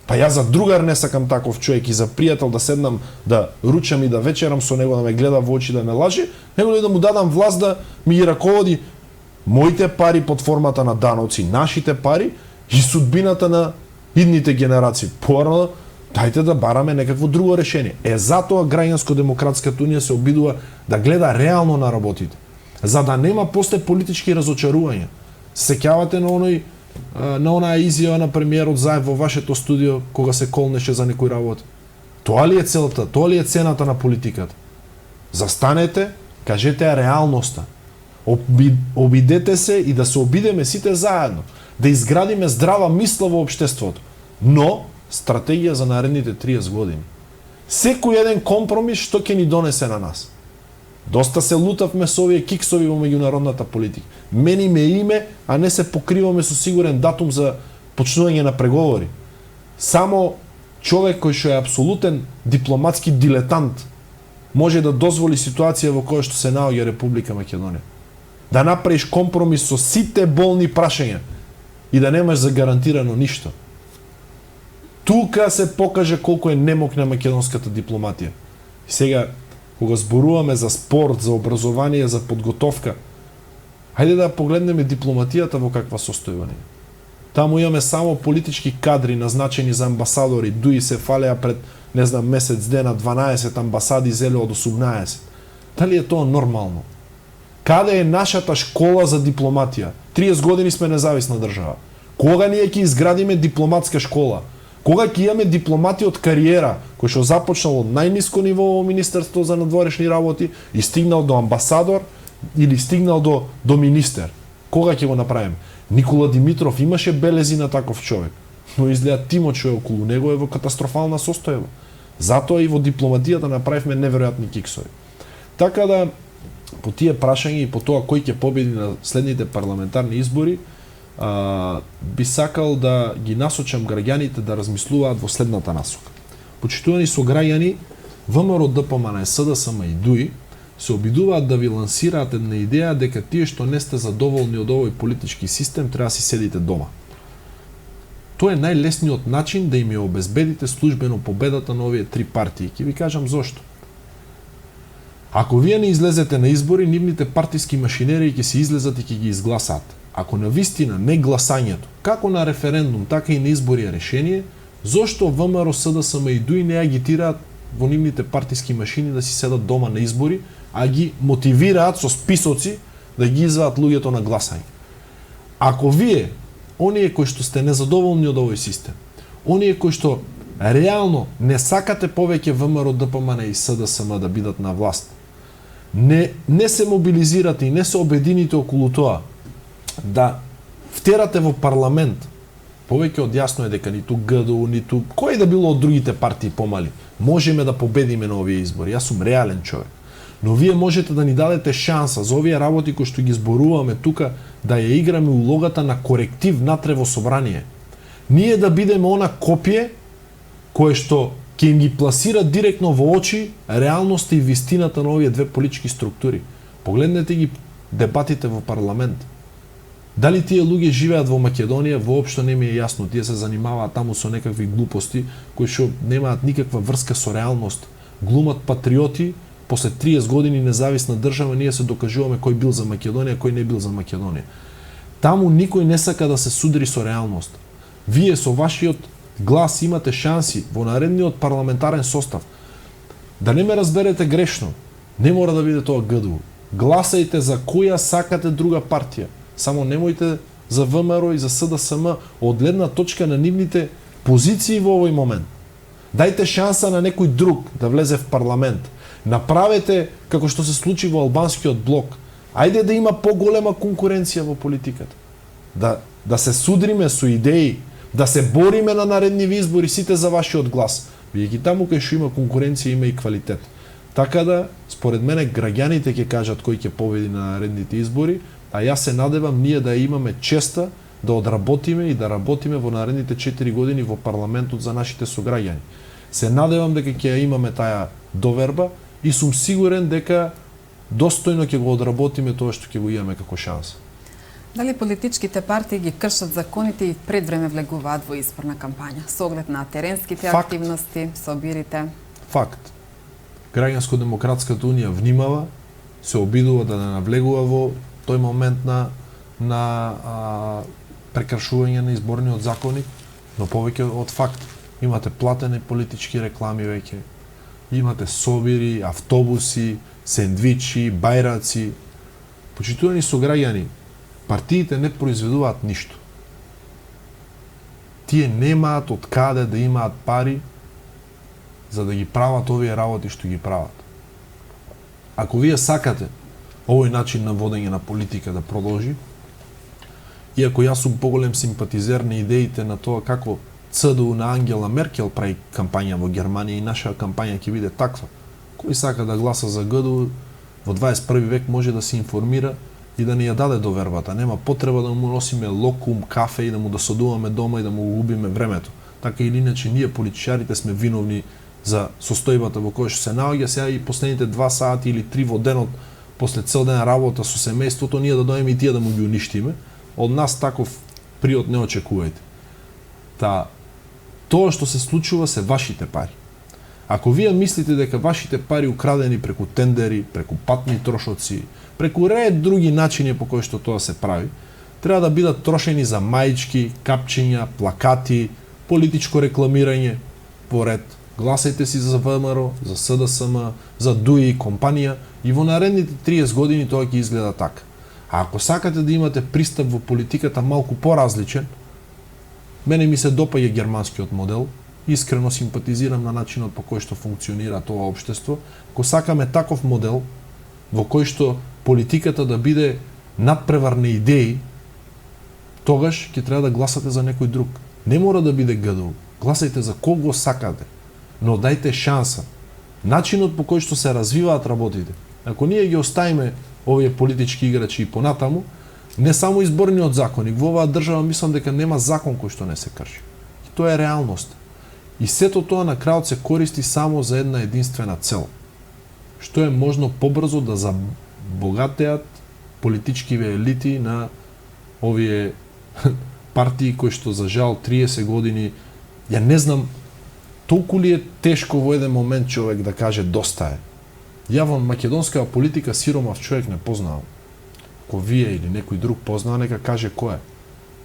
Па ја за другар не сакам таков човек и за пријател да седнам, да ручам и да вечерам со него, да ме гледа во очи, да ме лаже, него ли да му дадам власт да ми ги раководи моите пари под формата на даноци, нашите пари и судбината на идните генерации. Порано, дајте да бараме некакво друго решение. Затоа Граѓанско-демократската унија се обидува да гледа реално на работите, за да нема после политички разочарувања. Сеќавате на онаа изјава на премиерот Заев во вашето студио кога се колнеше за некој работа. Тоа ли е целта, тоа ли е цената на политиката? Застанете, кажете ја реалноста. Обидете се и да се обидеме сите заедно, да изградиме здрава мисла во општеството, но стратегија за наредните 30 години. Секој еден компромис што ќе ни донесе на нас. Доста се лутавме со овие киксови во меѓународната политика. Мениме име, а не се покриваме со сигурен датум за почнување на преговори. Само човек кој што е апсолутен дипломатски дилетант може да дозволи ситуација во која што се наоѓа Република Македонија. Да направиш компромис со сите болни прашања и да немаш загарантирано ништо. Тука се покаже колку е немокна македонската дипломатија. И сега, кога зборуваме за спорт, за образование, за подготовка, хајде да погледнеме дипломатијата во каква состојба е. Таму имаме само политички кадри назначени за амбасадори, дуи се фалеа пред, не знам, месец дена 12 амбасади зеле од 18. Дали е тоа нормално? Каде е нашата школа за дипломатија? 30 години сме независна држава. Кога ние ќе изградиме дипломатска школа? Кога ќе имаме дипломати од кариера, кој што започнал од најниско ниво во Министерство за надворешни работи и стигнал до амбасадор или стигнал до министер? Кога ќе го направиме? Никола Димитров имаше белези на таков човек, но изгледа тимот што е околу него е во катастрофална состојба. Затоа и во дипломатијата направивме неверојатни киксови. Така да, по тие прашања и по тоа кој ќе победи на следните парламентарни избори, би сакал да ги насочам граѓаните да размислуваат во следната насока. Почитувани сограѓани, ВМРО, ДПМН, СДСМ и ДУИ се обидуваат да ви лансираат една идеја дека тие што не сте задоволни од овој политички систем треба да си седите дома. Тоа е најлесниот начин да им ја обезбедите службено победата на овие три партии. Ќе ви кажам зошто. Ако вие не излезете на избори, нивните партиски машинери ќе се излезат и ќе ги изгласаат. Ако на вистина не гласањето, како на референдум, така и на избори е решение, зошто ВМРО, СДСМ и ДУИ не агитираат во нивните партиски машини да си седат дома на избори, а ги мотивираат со списоци да ги изваат луѓето на гласање? Ако вие, оние кои што сте незадоволни од овој систем, оние кои што реално не сакате повеќе ВМРО, ДПМН и СДСМ да бидат на власт, не се мобилизирате и не се обедините околу тоа да втерате во парламент, повеќе од јасно е дека ниту ГДУ, ниту кој да било од другите партии помали, можеме да победиме на овие избори. Јас сум реален човек. Но вие можете да ни дадете шанса за овие работи кои што ги зборуваме тука, да ја играме улогата на коректив натре во собрание. Ние да бидеме она копие кое што ќе им ги пласира директно во очи реалноста и вистината на овие две политички структури. Погледнете ги дебатите во парламент. Дали тие луѓе живеат во Македонија, воопшто не ми е јасно. Тие се занимаваат таму со некакви глупости кои што немаат никаква врска со реалност. Глумат патриоти, после 30 години независна држава ние се докажуваме кој бил за Македонија, кој не бил за Македонија. Таму никој не сака да се судри со реалност. Вие со вашиот глас имате шанси во наредниот парламентарен состав. Да не ме разберете грешно, не мора да биде тоа ГДУ. Гласајте за која сакате друга партија. Само немојте за ВМРО и за СДСМ од гледна точка на нивните позиции во овој момент. Дајте шанса на некој друг да влезе в парламент. Направете како што се случи во албанскиот блок. Ајде да има поголема конкуренција во политиката. Да се судриме со идеи, да се бориме на наредни избори сите за вашиот глас. Бидејќи таму кај што има конкуренција има и квалитет. Така да, според мене, граѓаните ќе кажат кој ќе победи на наредните избори, а јас се надевам ние да имаме честа да одработиме и да работиме во наредните 4 години во парламентот за нашите сограѓани. Се надевам дека ќе ја имаме таа доверба и сум сигурен дека достојно ќе го одработиме тоа што ќе го имаме како шанса. Дали политичките партии ги кршат законите и пред време влегуваат во изборна кампања, со оглед на теренските Факт. активности, собирите? Факт. Граѓанско-демократската унија внимава, се обидува да не навлегува во тој момент на прекршување на изборниот законник, но повеќе од факт. Имате платени политички реклами веќе, имате собири, автобуси, сендвичи, бајраци. Почитувани сограѓани, партиите не произведуваат ништо. Тие немаат од каде да имаат пари за да ги прават овие работи што ги прават. Ако вие сакате овој начин на водење на политика да продолжи, иако јас сум поголем симпатизер на идеите на тоа како ЦДУ на Ангела Меркел прави кампања во Германија и наша кампања ќе биде таква. Кој сака да гласа за ГДУ во 21 век може да се информира и да ни ја даде довербата. Нема потреба да му носиме локум, кафе и да му досадуваме дома и да му губиме времето. Така или иначе ние политичарите сме виновни за состојбата во која што се наоѓа сега и последните 2 сати или 3 во денот после цел ден работа со семејството, ние да дојдеме и тие да му ги уништиме. Од нас таков приод не очекувајте. Тоа што се случува се вашите пари. Ако вие мислите дека вашите пари украдени преку тендери, преку патни трошоци, преку ред други начини по кои што тоа се прави, треба да бидат трошени за маички, капчиња, плакати, политичко рекламирање, поред. Гласајте си за ВМРО, за СДСМ, за ДУИ, компанија и во наредните 30 години тоа ќе изгледа така. А ако сакате да имате пристап во политиката малку поразличен, мене ми се допаѓа германскиот модел, искрено симпатизирам на начинот по кој што функционира тоа општество. Ако сакаме таков модел во кој што политиката да биде надпревар на идеи, тогаш ќе треба да гласате за некој друг. Не мора да биде ГДУ. Гласајте за кого сакате, но дајте шанса. Начинот по кој што се развиваат работите. Ако ние ги оставиме овие политички играчи и понатаму, не само изборниот законник, во оваа држава мислам дека нема закон кој што не се крши. И тоа е реалност. И сето тоа на крајот се користи само за една единствена цел. Што е можно побрзо да забогатеат политичкиве елити на овие партии кои што за жал 30 години, ја не знам толку ли е тешко во еден момент човек да каже доста е. Ја во македонскава политика сиромав човек не познавам. Ако вие или некој друг познава, нека каже кој е.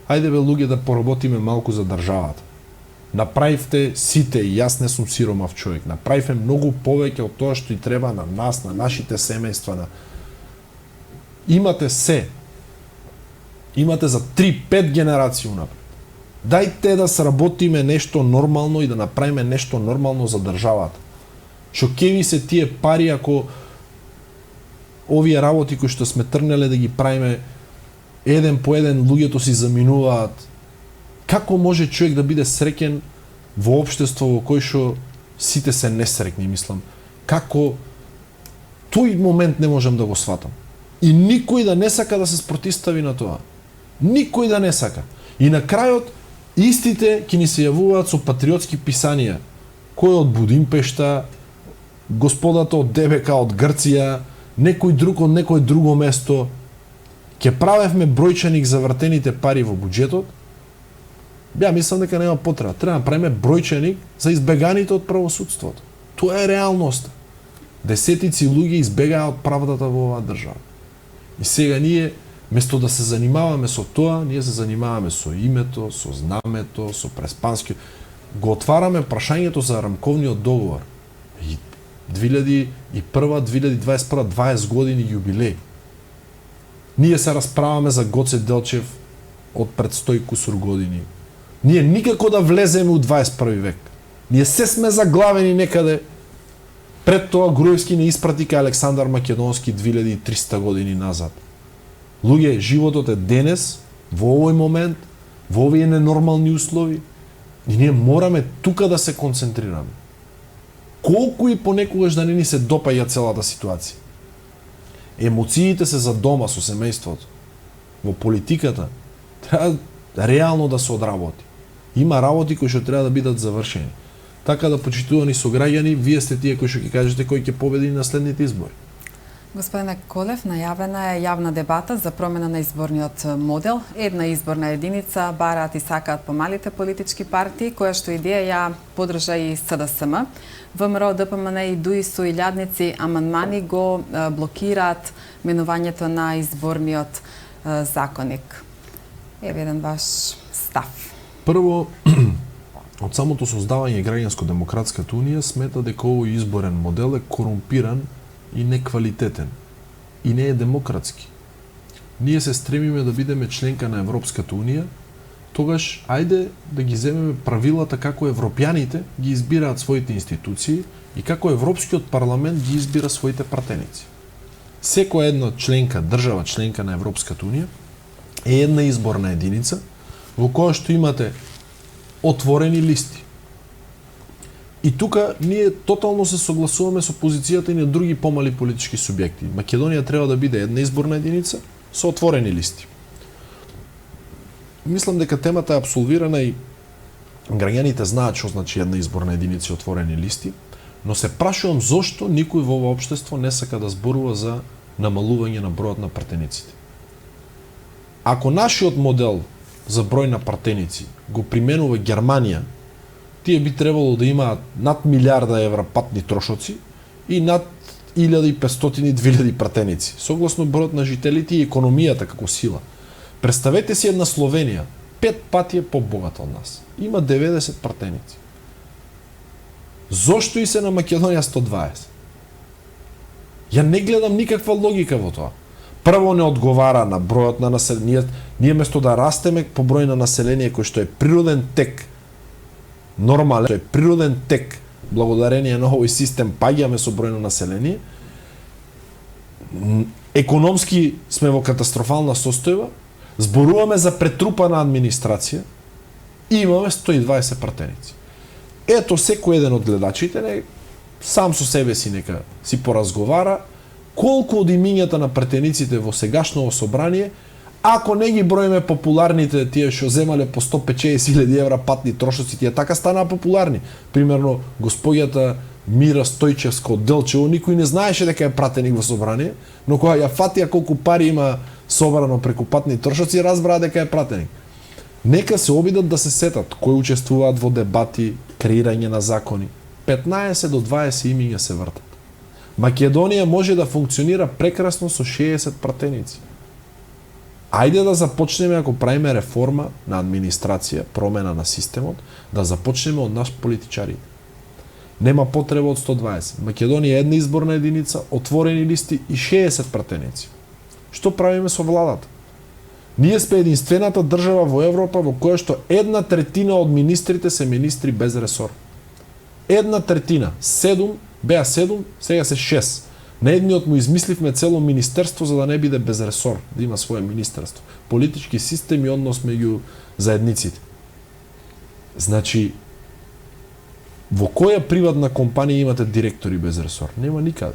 Ајде бе луѓе да поработиме малку за државата. Направивте сите, и јас не сум сиромав човек, направивте многу повеќе од тоа што и треба на нас, на нашите семејства. Имате се. Имате за 3-5 генерации унапред. Дајте да сработиме нешто нормално и да направиме нешто нормално за државата. Што ќе ви се тие пари ако овие работи кои што сме тргнале да ги правиме еден по еден луѓето си заминуваат. Како може човек да биде среќен во општество во кој што сите се несреќни, мислам. Како тој момент не можам да го сватам. И никој да не сака да се спротистави на тоа. Никој да не сака. И на крајот истите ќе ни се јавуваат со патриотски писанија. Кој од Будимпешта, господата од ДБК од Грција, некој друг од некој друго место. Ќе правевме бројчаник за вртените пари во буџетот. Ја мислам дека нема потреба. Треба да правиме бројчаник за избеганите од правосудството. Тоа е реалноста. Десетици луѓе избегаа од правдата во оваа држава. И сега ние, место да се занимаваме со тоа, ние се занимаваме со името, со знамето, со преспанскиот. Го отвараме прашањето за рамковниот договор. И 2001-2021, 20 години јубилеј. Ние се расправаме за Гоце Делчев од пред 100 кусур години. Ние никако да влеземе у 21 век. Ние се сме заглавени некаде. Пред тоа Груевски не испрати кај Александар Македонски 2300 години назад. Луѓе, животот е денес, во овој момент, во овие ненормални услови, и ние мораме тука да се концентрираме. Колку и понекогаш да не ни се допаѓа целата ситуација. Емоциите се за дома со семејството. Во политиката треба реално да се одработи. Има работи кои што треба да бидат завршени. Така да, почитувани сограѓани, вие сте тие кои што ќе кажете кој ќе победи на следните избори. Господине Колев, најавена е јавна дебата за промена на изборниот модел. Една изборна единица бараат и сакаат помалите политички партии, која што идеја ја подржа и СДСМ. ВМРО, ДПМН и ДУИ со илјадници амандмани го блокираат менувањето на изборниот законник. Еве еден ваш став. Прво, од самото создавање Граѓанско-демократската унија смета дека овој изборен модел е корумпиран и неквалитетен и не е демократски. Ние се стремиме да бидеме членка на Европската унија, тогаш ајде да ги земеме правилата како европјаните ги избираат своите институции и како Европскиот парламент ги избира своите пратеници. Секоја една членка, држава членка на Европската унија е една изборна единица во која што имате отворени листи. И тука ние тотално се согласуваме со позицијата и на други помали политички субјекти. Македонија треба да биде една изборна единица со отворени листи. Мислам дека темата е апсолвирана и граѓаните знаат што значи една изборна единица и отворени листи, но се прашувам зошто никој во ова општество не сака да зборува за намалување на бројот на пратениците. Ако нашиот модел за број на пратеници го применува Германија, тие би требало да имаат над 1 милиарда евра патни трошоци и над 1500-2000 пратеници, согласно бројот на жителите и економијата како сила. Представете си една Словенија, 5 пати е побогата од нас. Има 90 пратеници. Зошто и се на Македонија 120? Ја не гледам никаква логика во тоа. Прво не одговара на бројот на население. Ние место да растеме по број на население кој што е природен тек, нормален, што е природен тек, благодарение на овој систем паѓаме со број на население, економски сме во катастрофална состојба, зборуваме за претрупана администрација и имаме 120 пратеници. Ето, секој еден од гледачите сам со себе си нека си поразговара колку од имињата на пратениците во сегашното собрание, ако не ги броиме популарните, тие што земале по 150.000 евра патни трошоци, тие така станаа популарни. Примерно, господјата Мира Стојчевска од Делчево, никој не знаеше дека е пратеник во собрание, но кога ја фатија колку пари има собрано преку патни трошоци, разбраа дека е пратеник. Нека се обидат да се сетат кои учествуваат во дебати, креирање на закони. 15 до 20 имиња се вртат. Македонија може да функционира прекрасно со 60 пратеници. Ајде да започнеме, ако правиме реформа на администрација, промена на системот, да започнеме од нас политичарите. Нема потреба од 120. Македонија е една изборна единица, отворени листи и 60 пратеници. Што правиме со владата? Ние сме единствената држава во Европа во која што 1/3 од министрите се министри без ресор. 1/3. 7, беа 7, сега се 6. На едниот му измисливме цело министерство за да не биде без ресор, да има свое министерство. Политички систем и однос меѓу заедниците. Значи, во која приватна компанија имате директори без ресор? Нема никаде.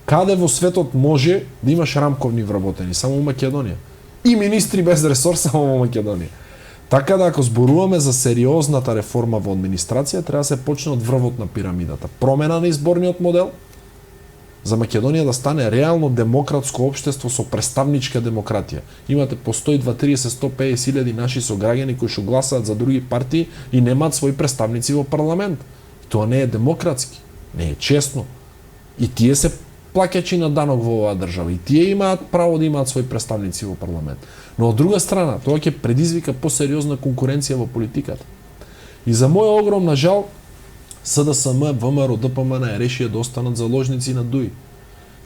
Каде во светот може да имаш рамковни вработени? Само во Македонија. И министри без ресор само во Македонија. Така да, ако зборуваме за сериозната реформа во администрација, треба да се почне од врвот на пирамидата. Промена на изборниот модел, за Македонија да стане реално демократско општество со представничка демократија. Имате по 120-150 наши сограѓани кои што гласаат за други партии и немаат своји представници во парламент. Тоа не е демократски, не е честно. И тие се плаќачи на данок во оваа држава. И тие имаат право да имаат своји представници во парламент. Но од друга страна, тоа ќе предизвика посериозна конкуренција во политиката. И за моја огромна жал, СДСМ, ВМРО, ДПМН решија да останат заложници на ДУИ.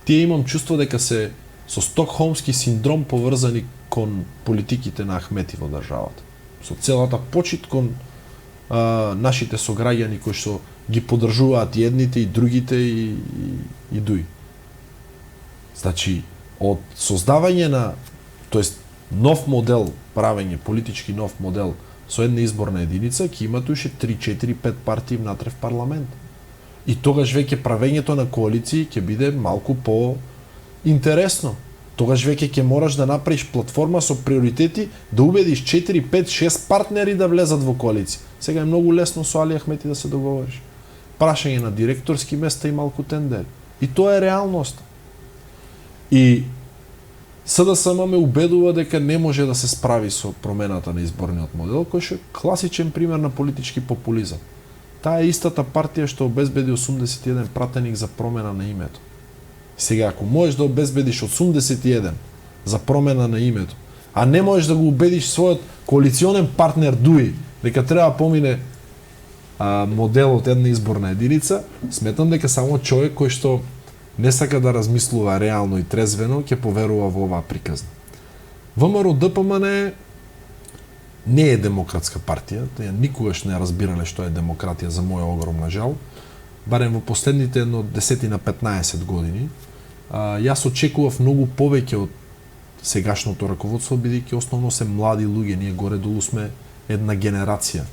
Тие имам чувство дека се со стокхолмски синдром поврзани кон политиките на Ахмети во државата. Со целата почит кон нашите сограѓани кои што ги поддржуваат и едните и другите и ДУИ. Значи, од создавање на, тоест нов модел, правење политички нов модел со една изборна единица, ќе имате уште 3, 4, 5 партии внатре в парламент. И тогаш веќе правењето на коалиции ќе биде малку по интересно. тогаш веќе ќе мораш да направиш платформа со приоритети, да убедиш 4, 5, 6 партнери да влезат во коалиција. Сега е многу лесно со Али Ахмети да се договориш. Прашање на директорски места и малку тендери. И тоа е реалност. И СДСМ ме убедува дека не може да се справи со промената на изборниот модел, кој е класичен пример на политички популизам. Таа е истата партија што обезбеди 81 пратеник за промена на името. Сега, ако можеш да обезбедиш 81 за промена на името, а не можеш да го убедиш својот коалиционен партнер Дуи дека треба да помине модел од една изборна единица, сметам дека само човек кој што не сака да размислува реално и трезвено ќе поверува во оваа приказна. ВМРО ДПМН не е демократска партија, тие никогаш не разбирале што е демократија, за моја огромна жал, барем во последните 10 на 15 години. Јас очекував многу повеќе од сегашното раководство, бидејќи основно се млади луѓе, ние горе-долу сме една генерација.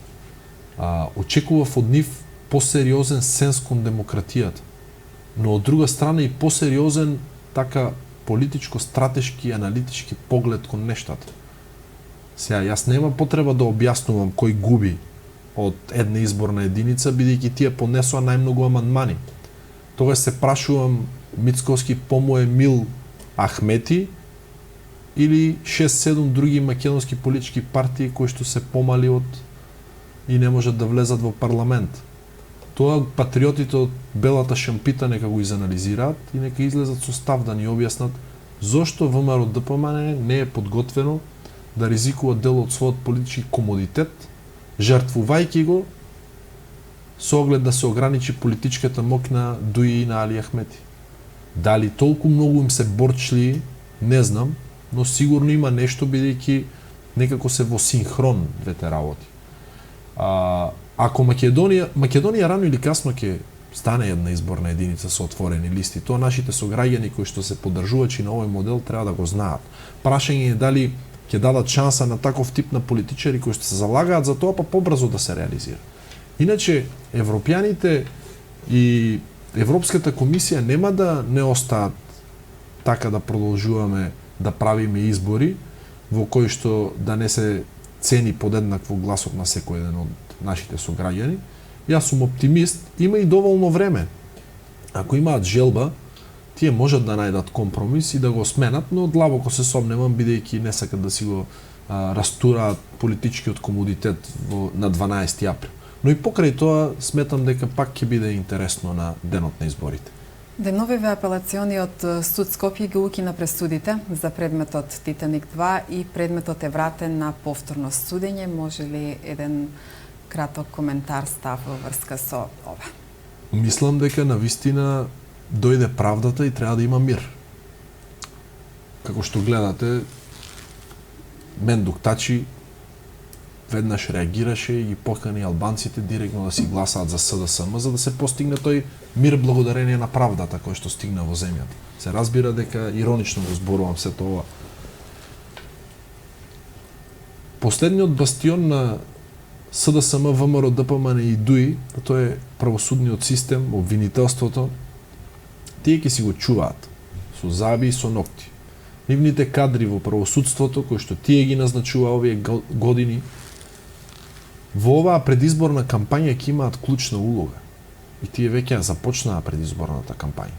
Очекував од нив посериозен сенс кон демократијата, но од друга страна и посериозен така политичко-стратешки, аналитички поглед кон нештата. Сега, јас нема потреба да објаснувам кој губи од една изборна единица, бидејќи тие понесоа најмногу амандмани. Тогаш се прашувам, Мицковски помое Мил Ахмети или 6-7 други македонски политички партии кои што се помали од и не можат да влезат во парламент. Тоа патриотите од Белата Шампита нека го изанализираат и нека излезат со став да ни објаснат зошто ВМРО ДПМН не е подготвено да ризикува дел од својот политички комодитет, жртвувајќи го со оглед да се ограничи политичката моќ на Дуи и на Али Ахмети. Дали толку многу им се борчли, не знам, но сигурно има нешто, бидејќи некако се во синхрон двете работи. Ако Македонија рано или касно ќе стане една изборна единица со отворени листи, тоа нашите сограѓани кои што се поддржувачи на овој модел треба да го знаат. Прашање е дали ќе дадат шанса на таков тип на политичари кои што се залагаат за тоа, па побрзо да се реализира. Иначе, европјаните и Европската комисија нема да не остаат така да продолжуваме да правиме избори во кои што да не се цени подеднакво гласот на секој еден од нашите сограѓани. Јас сум оптимист, има и доволно време. Ако имаат желба, тие можат да најдат компромис и да го сменат, но длабоко се сомневам, бидејќи не сакат да си го растураат политичкиот комодитет на 12 април. Но и покрај тоа, сметам дека пак ќе биде интересно на денот на изборите. Деновиве апелациониот суд Скопје ги укина пресудите за предметот Титаник 2 и предметот е вратен на повторно судење. Може ли еден краток коментар, став во врска со ова? Мислам дека навистина дојде правдата и треба да има мир. Како што гледате, Мендук Тачи веднаш реагираше и ги покани албанците директно да си гласаат за СДСМ, за да се постигне тој мир благодарение на правдата кој што стигна во земјата. Се разбира дека иронично го зборувам се тоа. Последниот бастион на СДСМ, ВМРО, ДПМН и ДУИ, тоа е правосудниот систем, обвинителството, тие ќе си го чуваат со заби и со ногти. Нивните кадри во правосудството, кои што тие ги назначува овие години, во оваа предизборна кампања ќе имаат клучна улога. И тие веќе започнаа предизборната кампања.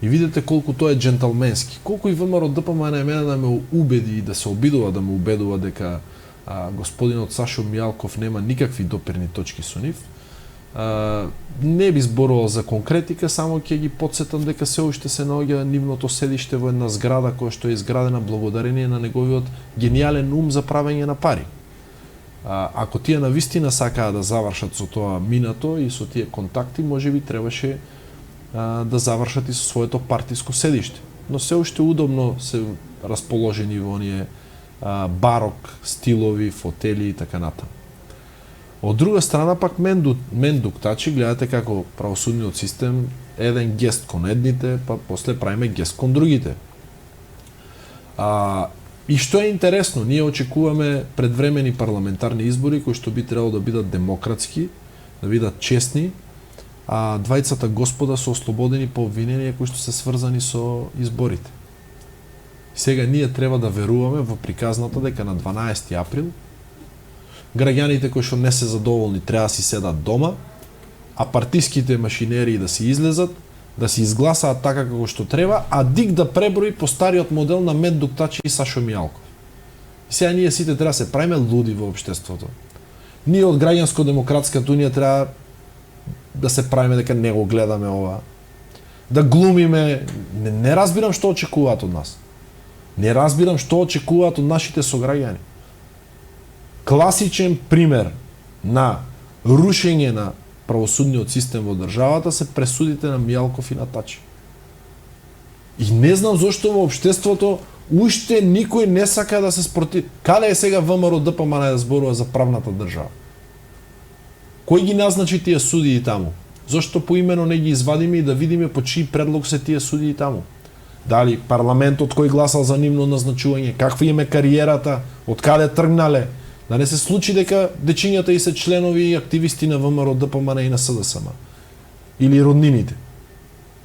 И видите колку тоа е дженталменски. Колку и ВМРО ДПМН мене да ме убеди и да се обидува да ме убедува дека господинот Сашо Мијалков нема никакви допирни точки со нив. Не би зборувал за конкретика, само ќе ги потсетам дека се уште се наоѓа нивното седиште во една зграда која што е изградена благодарение на неговиот гениален ум за правење на пари. Ако тие навистина сакаа да завршат со тоа минато и со тие контакти, можеби требаше да завршат и со своето партиско седиште. Но се уште удобно се расположени во оние барок стилови, фотели и така натаму. Од друга страна пак Мендук Тачи, гледате како правосудниот систем еден гест кон едните, па после правиме гест кон другите. И што е интересно, ние очекуваме предвремени парламентарни избори кои што би требало да бидат демократски, да бидат честни, а двајцата господа се ослободени по обвиненија кои што се сврзани со изборите. Сега ние треба да веруваме во приказната дека на 12 април граѓаните кои што не се задоволни треба да си седат дома, а партиските машинерии да си излезат, да си изгласаат така како што треба, а ДИК да преброи по стариот модел на Мет Дуктачи и Сашо Мијалков. И сега ние сите треба да се правиме луди во општеството. Ние од Граѓанско-демократската унија треба да се правиме дека не го гледаме ова. Да глумиме, не разбирам што очекуваат од нас. Не разбирам што очекуваат од нашите сограѓани. Класичен пример на рушење на правосудниот систем во државата се пресудите на Мијалков и на Тачи. И не знам зошто во општеството уште никој не сака да се спротив. Каде е сега ВМРО ДПМН да зборува за правната држава? Кој ги назначи тие судии таму? Зошто поимено не ги извадиме и да видиме по чии предлог се тие судии таму? Дали парламентот кој гласал за нивно назначување? Каква им е кариерата? Од каде тргнале? Да не се случи дека дечињата и се членови и активисти на ВМРО ДПМН и на СДСМ? Или роднините?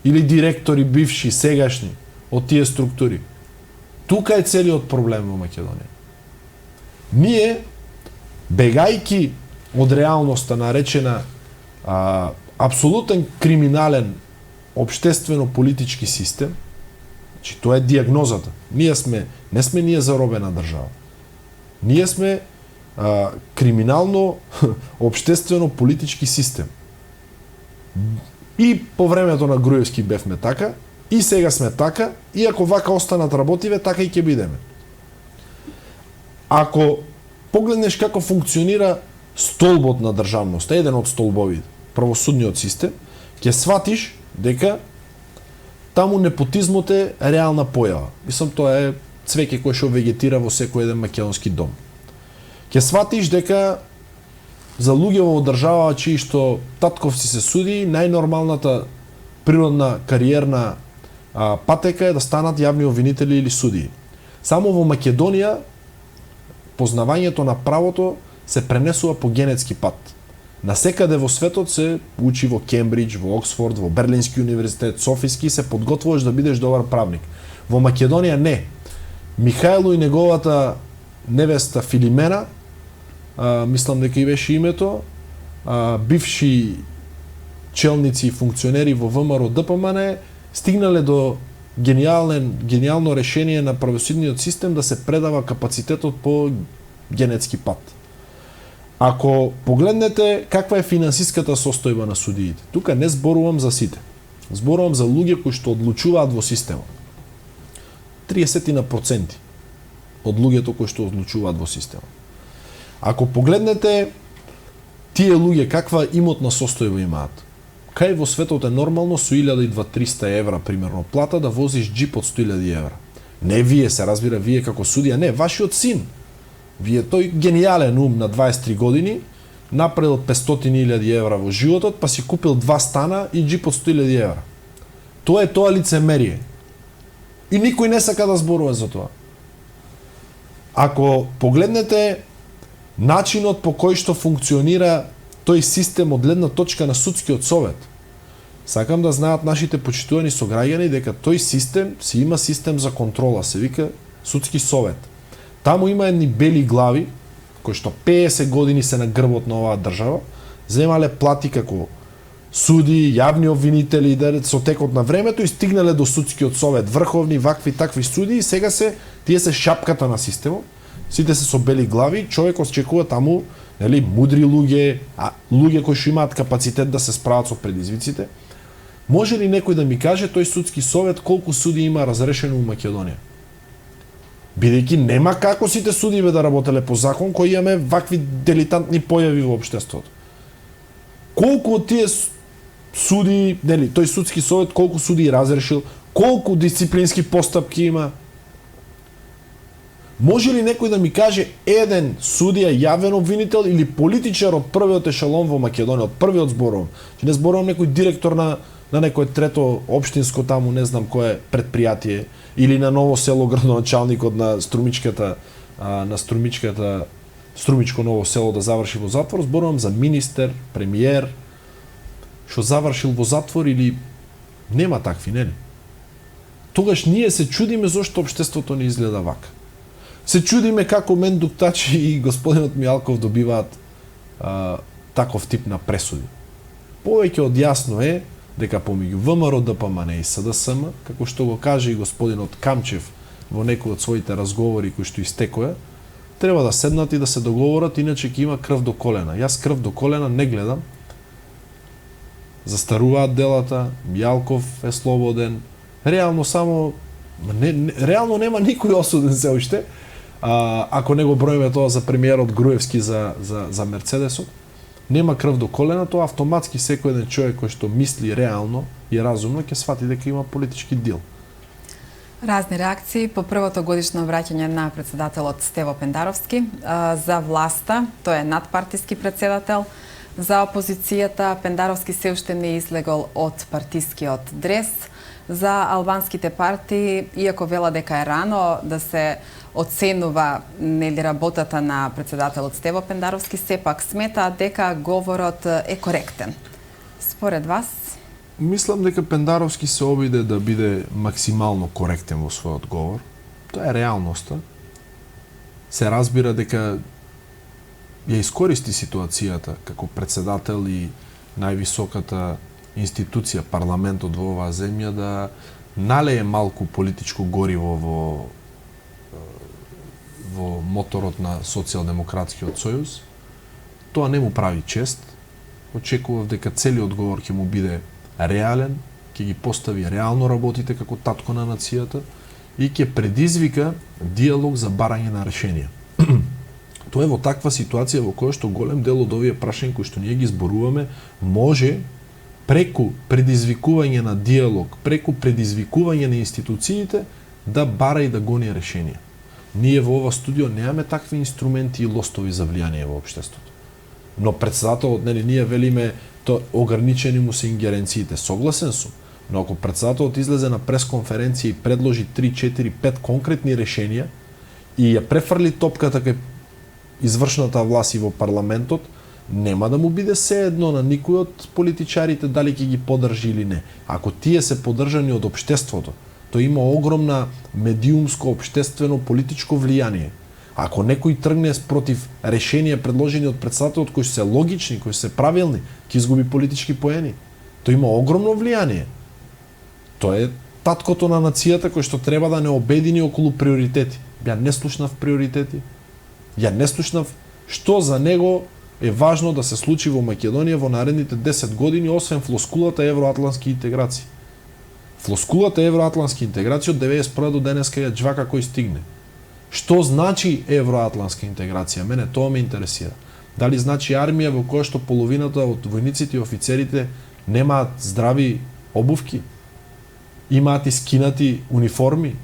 Или директори бивши, сегашни од тие структури? Тука е целиот проблем во Македонија. Ние, бегајки од реалноста наречена апсолутен криминален општествено-политички систем, значи тоа е диагнозата. Не сме ние заробена држава. Ние сме криминално општествено-политички систем. И по времето на Груевски бевме така, и сега сме така, и ако вака останат работиве, така и ќе бидеме. Ако погледнеш како функционира столбот на државноста, еден од столбовите, правосудниот систем, ќе сватиш дека таму непотизмот е реална појава. Мислам, тоа е цвеќе кое што вегетира во секој еден македонски дом. Ќе сватиш дека за луѓе во држава чии што татковци се суди, најнормалната природна кариерна патека е да станат јавни обвинители или судии. Само во Македонија познавањето на правото се пренесува по генетски пат. Насекаде во светот се учи во Кембридж, во Оксфорд, во Берлински универзитет, Софиски, се подготвуваш да бидеш добар правник. Во Македонија не. Михајло и неговата невеста Филимена, мислам дека и беше името, бивши челници и функционери во ВМРО ДПМН стигнале до гениално решение на правосудниот систем да се предава капацитетот по генетски пат. Ако погледнете каква е финансиската состојба на судиите, тука не зборувам за сите. Зборувам за луѓе кои што одлучуваат во системот. 30% од луѓето кои што одлучуваат во системот. Ако погледнете тие луѓе каква имотна состојба имаат, кај во светот е нормално со 1200-300 евра примерно плата да возиш джип од 100.000 евра. Не вие, се разбира, вие како судија, не, вашиот син. Вие тој гениален ум на 23 години, направил 500.000 евра во животот, па си купил 2 стана и джип од 100.000 евра. Тоа е тоа лицемерие. И никој не сака да зборува за тоа. Ако погледнете начинот по кој што функционира тој систем од гледна точка на судскиот совет, сакам да знаат нашите почитувани сограѓани дека тој систем си има систем за контрола, се вика судски совет. Таму има едни бели глави, кои што 50 години се на грбот на оваа држава, земале плати како суди, јавни обвинители, со текот на времето и стигнале до судскиот совет, врховни, вакви, такви суди, и сега тие се шапката на системот, сите се со бели глави, човек очекува таму, нели, мудри луѓе, луѓе кои што имаат капацитет да се справат со предизвиците. Може ли некој да ми каже тој судски совет колку суди има разрешено во Македонија? Бидејќи нема како сите судије да работеле по закон, кои имаме вакви делитантни појави во општеството. Колку од тие суди, нели, тој судски совет колку суди разрешил, колку дисциплински постапки има? Може ли некој да ми каже еден судија, јавен обвинител или политичар од првиот ешелон во Македонија, од првиот зборувам? Че не зборувам некој директор на некој трето општинско таму, не знам кое предпријатие, или на Ново село градоначалникот на Струмичко Ново село да заврши во затвор, зборувам за министер, премиер, што завршил во затвор или нема такви, нели? тогаш ние се чудиме зошто општеството не изгледа вака. Се чудиме како Мендук Тачи и господинот Мијалков добиваат таков тип на пресуди. Повеќе од јасно е дека помеѓу ВМРО, ДПМН и СДСМ, како што го каже и господинот Камчев во некои од своите разговори кои што истекоја, треба да седнат и да се договорат, иначе ќе има крв до колена. Јас крв до колена не гледам. Застаруваат делата, Мијалков е слободен. Реално само реално нема никој осуден се уште. Ако не го броиме тоа за премиерот Груевски за Мерцедесот, нема крв до колена, тоа автоматски секој еден човек кој што мисли реално и разумно ќе свати дека има политички дил. Разни реакции по првото годишно враќање на председателот Стево Пендаровски. За власта, тој е надпартиски председател. За опозицијата, Пендаровски се уште не излегол од партискиот дрес. За албанските партии, иако вела дека е рано да се оценува нели работата на председателот Стево Пендаровски, сепак сметаат дека говорот е коректен. Според вас? Мислам дека Пендаровски се обиде да биде максимално коректен во својот говор. Тоа е реалноста. Се разбира дека ја искористи ситуацијата како председател и највисоката институција, парламентот во оваа земја, да налее малку политичко гориво во моторот на Социјалдемократскиот сојуз. Тоа не му прави чест. Очекував дека целиот говор ќе му биде реален, ќе ги постави реално работите како татко на нацијата и ќе предизвика диалог за барање на решенија. Тоа е во таква ситуација во која што голем дел од овие прашања кои што ние ги зборуваме може преку предизвикување на диалог, преку предизвикување на институциите да бара и да гони решенија. Ние во ова студио немаме такви инструменти и лостови за влијание во општеството. Но председателот, нели, ние велиме то ограничени му се ингеренциите. Согласен сум. Но ако председателот излезе на пресконференција и предложи 3, 4, 5 конкретни решенија и ја префрли топката кај извршната власт и во парламентот, нема да му биде сеедно на никој од политичарите дали ќе ги поддржи или не. Ако тие се поддржани од општеството, тоа има огромна медиумско, општествено, политичко влијание. Ако некој тргне против решенија предложени од председателот кои се логични, кои се правилни, ќе изгуби политички поени. Тоа има огромно влијание. Тоа е таткото на нацијата кој што треба да не обедини околу приоритети. Ја не слушнав приоритети. Ја не слушнав што за него е важно да се случи во Македонија во наредните 10 години, освен флоскулата евроатлантски интеграции. Флоскулата евроатлантски интеграции од 91 до денеска ја џвака кој стигне. Што значи евроатлантска интеграција? Мене тоа ме интересира. Дали значи армија во која што половината од војниците и офицерите немаат здрави обувки? Имаат искинати униформи?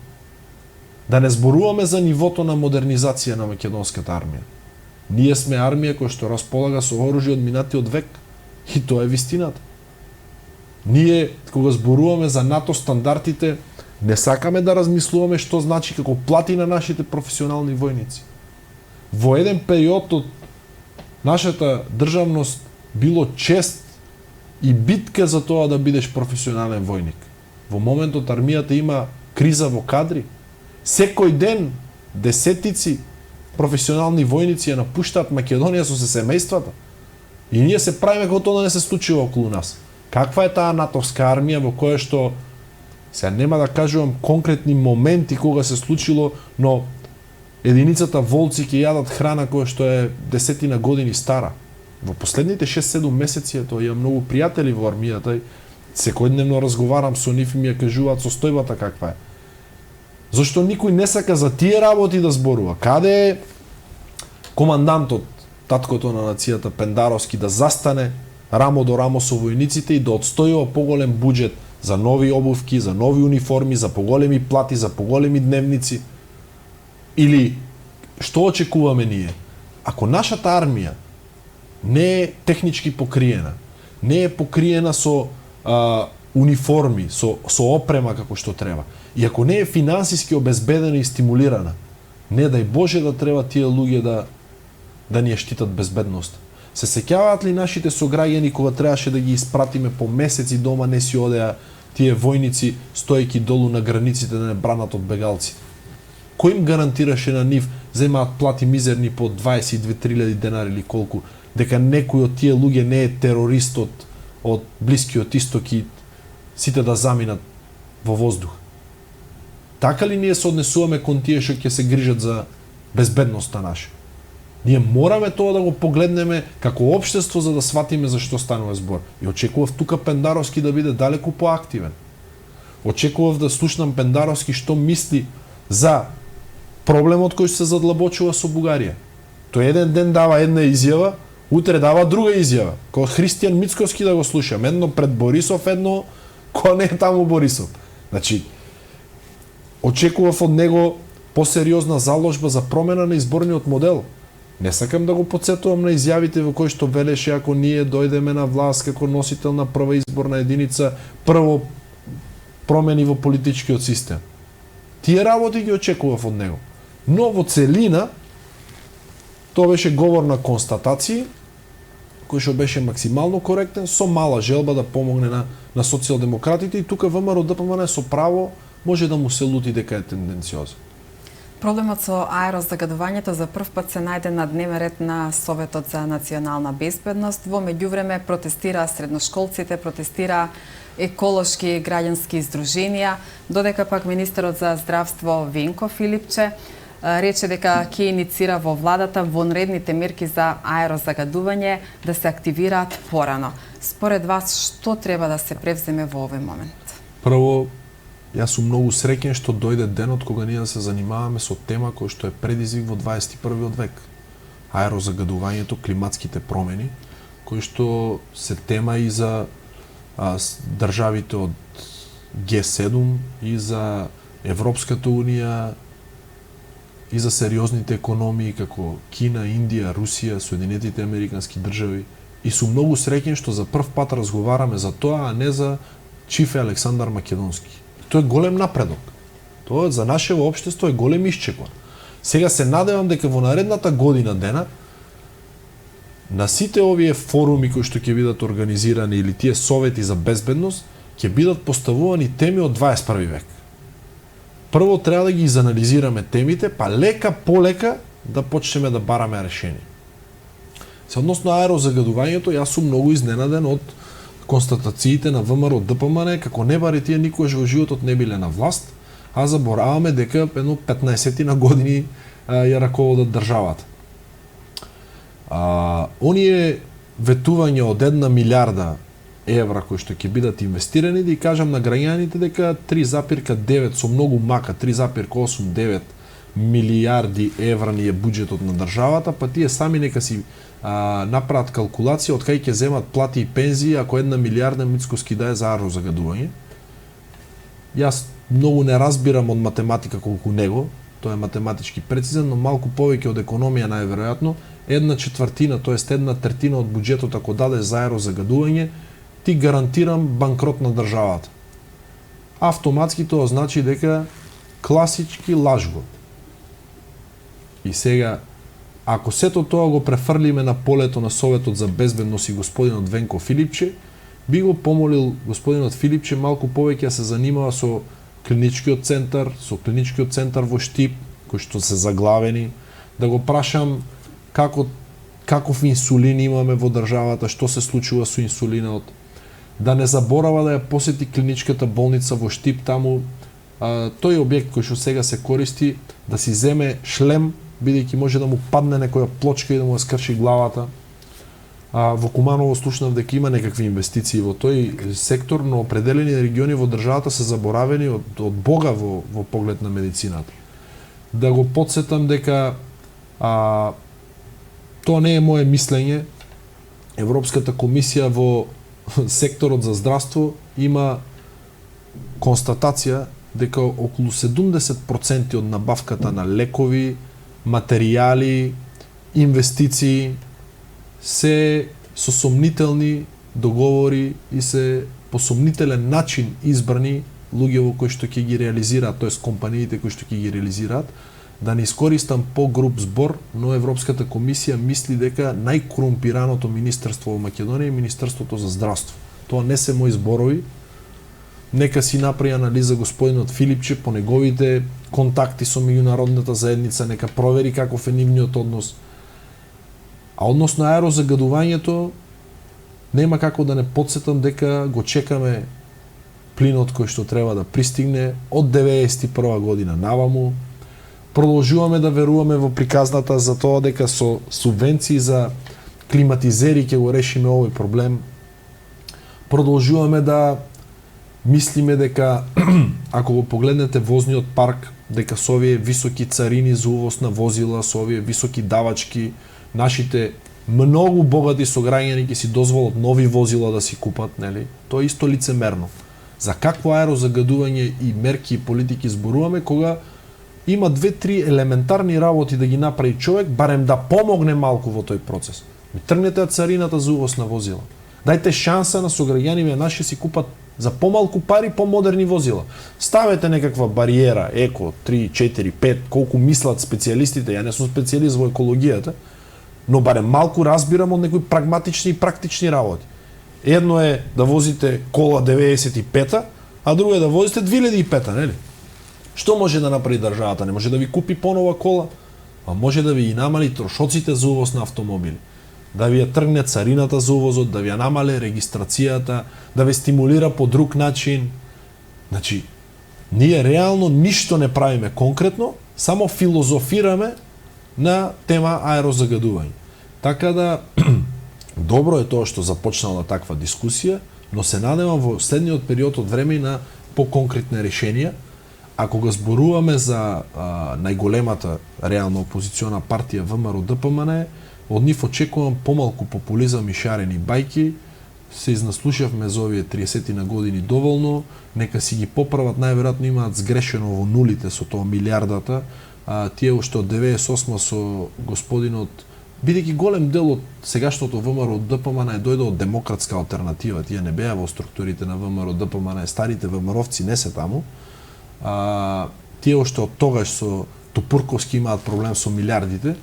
Да не зборуваме за нивото на модернизација на македонската армија. Ние сме армија која што располага со оружје од минатиот век и тоа е вистината. Ние, кога зборуваме за НАТО стандартите, не сакаме да размислуваме што значи како плати на нашите професионални војници. Во еден период од нашата државност било чест и битка за тоа да бидеш професионален војник. Во моментот армијата има криза во кадри. Секој ден десетици професионални војници ја напуштаат Македонија со семејствата. И ние се правиме како тоа да не се случува околу нас. Каква е таа натовска армија во која што сега нема да кажувам конкретни моменти кога се случило, но единицата волци ќе јадат храна која што е десетина години стара. Во последните 6-7 месеци тоа ја многу пријатели во армијата и секојдневно разговарам со нив и ми ја кажуваат состојбата каква е. Зошто никој не сака за тие работи да зборува? Каде е командантот, таткото на нацијата Пендаровски, да застане рамо до рамо со војниците и да одстојува поголем буџет за нови обувки, за нови униформи, за поголеми плати, за поголеми дневници? Или што очекуваме ние? Ако нашата армија не е технички покриена, не е покриена со униформи, со опрема како што треба, и ако не е финансиски обезбедена и стимулирана, не дај Боже да треба тие луѓе да ни ја штитат безбедност. Се сеќаваат ли нашите сограѓани кога требаше да ги испратиме по месеци дома, не си одеа тие војници стоејќи долу на границите да не бранат од бегалците? Кој им гарантираше на нив, земаат плати мизерни по 22-3 денари или колку, дека некој од тие луѓе не е терорист од Блискиот Исток и сите да заминат во воздух? Така ли ние се однесуваме кон тие што ќе се грижат за безбедноста наша? Ние мораме тоа да го погледнеме како општество за да сватиме за што станува збор. И очекував тука Пендаровски да биде далеку поактивен. Очекував да слушнам Пендаровски што мисли за проблемот кој се задлабочува со Бугарија. Тој еден ден дава една изјава, утре дава друга изјава. Кој Христијан Мицкоски да го слушам, едно пред Борисов, едно кој не е таму Борисов. Значи, очекував од него посериозна заложба за промена на изборниот модел. Не сакам да го подсетувам на изјавите во кои што велеше ако ние дојдеме на власт како носител на прва изборна единица, прво промени во политичкиот систем. Тие работи ги очекував од него. Но во целина, тоа беше говор на констатации, кој што беше максимално коректен, со мала желба да помогне на социјалдемократите и тука ВМРО ДПМН со право може да му се лути дека е тенденциозен. Проблемот со аерозагадувањето за прв пат се најде на дневен ред на Советот за национална безбедност. Во меѓувреме протестира средношколците, протестира еколошки граѓански издруженија, додека пак министерот за здравство Венко Филипче рече дека ќе иницира во владата вонредните мерки за аерозагадување да се активираат порано. Според вас, што треба да се превземе во овој момент? Прво, јас сум многу среќен што дојде денот кога ние да се занимаваме со тема која што е предизвик во 21. век. Аерозагадувањето, климатските промени, кои што се тема и за државите од Г7 и за Европската унија и за сериозните економии како Кина, Индија, Русија, Соединетите Американски држави. И сум многу среќен што за прв пат разговараме за тоа, а не за Чифе Александар Македонски. Тоа е голем напредок. Тоа за нашево општество е голем исчекор. Сега се надевам дека во наредната година дена на сите овие форуми кои што ќе бидат организирани или тие совети за безбедност ќе бидат поставувани теми од 21 век. Прво треба да ги изанализираме темите, па лека полека да почнеме да бараме решение. Се односно аерозагадувањето, јас сум многу изненаден од констатациите на ВМРО ДПМН како не баре тие никогаш во животот не биле на власт, а забораваме дека едно 15 на години ја раководат државата. Оние ветувања од 1 милиарда евра кои што ќе бидат инвестирани, да и кажам на граѓаните дека 3,9 со многу мака 3,89 милиарди евра ни е буџетот на државата, па тие сами нека си направат калкулација од кај ќе земат плати и пензии ако 1 милиарда Мицкоски дае за аерозагадување. Јас многу не разбирам од математика колку него, тоа е математички прецизен, но малку повеќе од економија најверојатно, 1/4, тоест 1/3 од буџетот ако даде за аерозагадување, ти гарантирам банкрот на државата. Автоматски тоа значи дека класички лажго. И сега, ако сето тоа го префрлиме на полето на Советот за безбедност и господинот Венко Филипче, би го помолил господинот Филипче малку повеќе да се занимава со клиничкиот центар во Штип, кој што се заглавени, да го прашам каков инсулин имаме во државата, што се случува со инсулинот, да не заборава да ја посети клиничката болница во Штип, таму тој објект кој што сега се користи, да си земе шлем, бидејќи може да му падне некоја плочка и да му ја скрши главата. Во Куманово слушнав дека има некакви инвестиции во тој сектор, но определени региони во државата се заборавени од Бога во поглед на медицината. Да го потсетам дека тоа не е мое мислење. Европската комисија во секторот за здравство има констатација дека околу 70% од набавката на лекови, материјали, инвестиции се со сомнителни договори и се по сомнителен начин избрани луѓе во кои што ќе ги реализираат, тоест компаниите кои што ќе ги реализираат. Да не искористам по-груб збор, но Европската комисија мисли дека најкорумпираното министерство во Македонија е Министерството за здравство. Тоа не се мои зборови, нека си направи анализа господинот Филипче по неговите контакти со меѓународната заедница, нека провери каков е нивниот однос. А односно аерозагадувањето, нема како да не подсетам дека го чекаме плинот кој што треба да пристигне од 91 година наваму. Продолжуваме да веруваме во приказната за тоа дека со субвенции за климатизери ќе го решиме овој проблем. Продолжуваме да мислиме дека ако го погледнете возниот парк, дека со овие високи царини за увоз на возила, со овие високи давачки, нашите многу богати сограѓани ќе си дозволат нови возила да си купат, нели? Тоа е исто лицемерно. За какво аерозагадување и мерки и политики зборуваме кога има 2-3 елементарни работи да ги направи човек, барем да помогне малку во тој процес. Тргнете царината за увоз на возила. Дајте шанса на сограѓаните наши си купат за помалку пари помодерни возила. Ставете некаква бариера, еко, 3, 4, 5, колку мислат специјалистите, ја не сум специјалист во екологијата, но барем малку разбирам од некои прагматични и практични работи. Едно е да возите кола 95-та, а друго е да возите 2005-та, нели? Што може да направи државата? Не може да ви купи понова кола, а може да ви и намали трошоците за увоз на автомобили. Да ви ја тргне царината за увозот, да ви ја намале регистрацијата, да ви стимулира по друг начин. Значи, ние реално ништо не правиме конкретно, само филозофираме на тема аерозагадување. Така да, добро е тоа што започнала таква дискусија, но се надевам во следниот период од време на поконкретни решенија. Ако го зборуваме за најголемата реално опозициона партија ВМРО-ДПМН, од нив очекувам помалку популизам и шарени бајки. Се изнаслушавме за овие 30 на години доволно, нека си ги поправат, најверојатно имаат сгрешено во нулите со тоа милиардата. Тие уште од 98 со господинот, бидејќи голем дел од сегашното ВМРО-ДПМН дојде од демократска алтернатива, тие не беа во структурите на ВМРО-ДПМН, старите ВМРО-вци не се таму. Тие уште од тогаш со Тупурковски имаат проблем со милиардите,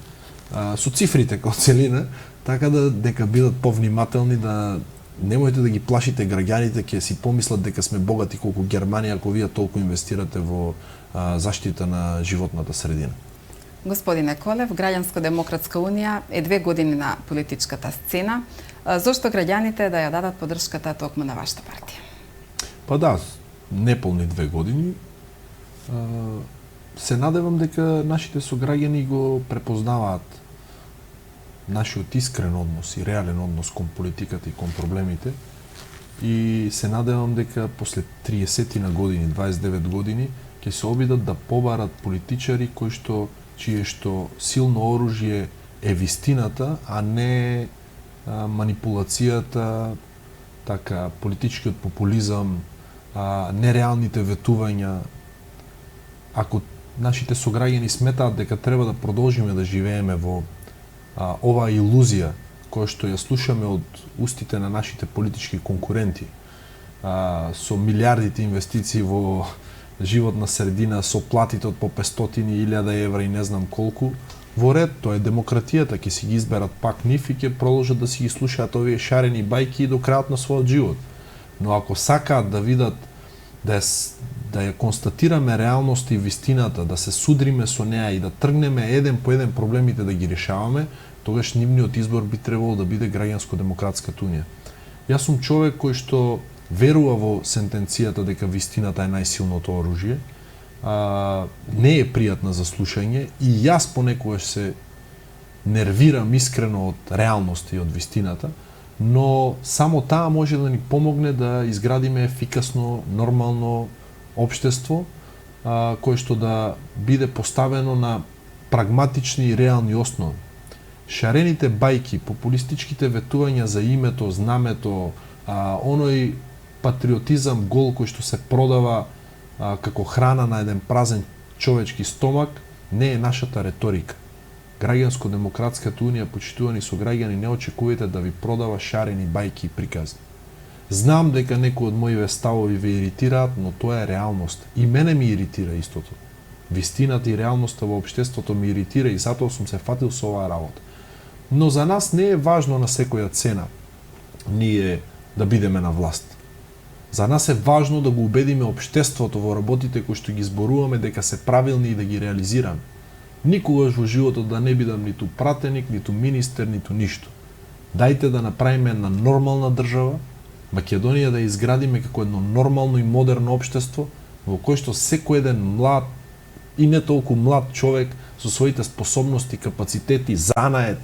со цифрите како целина, така да дека бидат повнимателни, да немојте да ги плашите граѓаните, ќе си помислат дека сме богати колку Германија ако вие толку инвестирате во заштита на животната средина. Господине Колев, Граѓанско-демократска унија е 2 години на политичката сцена. Зошто граѓаните да ја дадат поддршката токму на вашата партија? Па да, неполни 2 години. Се надевам дека нашите сограѓани го препознаваат нашиот искрен однос и реален однос кон политиката и кон проблемите. И се надевам дека после 30 на години, 29 години, ќе се обидат да побарат политичари чие силно оружје е вистината, а не манипулацијата, така политичкиот популизам, нереалните ветувања. Ако нашите сограѓани сметаат дека треба да продолжиме да живееме во оваа илузија која што ја слушаме од устите на нашите политички конкуренти, со милиардите инвестиции во животна средина, со платите од по 500.000 евра и не знам колку, во ред, тоа е демократијата, ќе си ги изберат пак нив и ќе продолжат да си ги слушаат овие шарени бајки до крајот на својот живот. Но ако сакаат да видат, да ја констатираме реалноста и вистината, да се судриме со неа и да тргнеме еден по еден проблемите да ги решаваме, тогаш нивниот избор би требало да биде Граѓанско-демократската унија. Јас сум човек кој што верува во сентенцијата дека вистината е најсилното оружје. Не е пријатна за слушање и јас понекогаш се нервирам искрено од реалноста и од вистината, но само таа може да ни помогне да изградиме ефикасно, нормално општество, кое што да биде поставено на прагматични и реални основи. Шарените бајки, популистичките ветувања за името, знамето, оној патриотизам гол кој што се продава како храна на еден празен човечки стомак, не е нашата реторика. Граѓанско-демократската унија, почитувани сограѓани, не очекувате да ви продава шарени бајки и приказни. Знам дека некои од моите ставови ве иритираат, но тоа е реалност. И мене ми иритира истото. Вистината и реалноста во општеството ми иритира и затоа сум се фатил со оваа работа. Но за нас не е важно на секоја цена ние да бидеме на власт. За нас е важно да го убедиме општеството во работите кои што ги зборуваме дека се правилни и да ги реализираме. Никогаш во животот да не бидам ниту пратеник, ниту министер, ниту ништо. Дајте да направиме една нормална држава, Македонија да изградиме како едно нормално и модерно општество, во кој што секој еден млад и не толку млад човек со своите способности, капацитети, занает,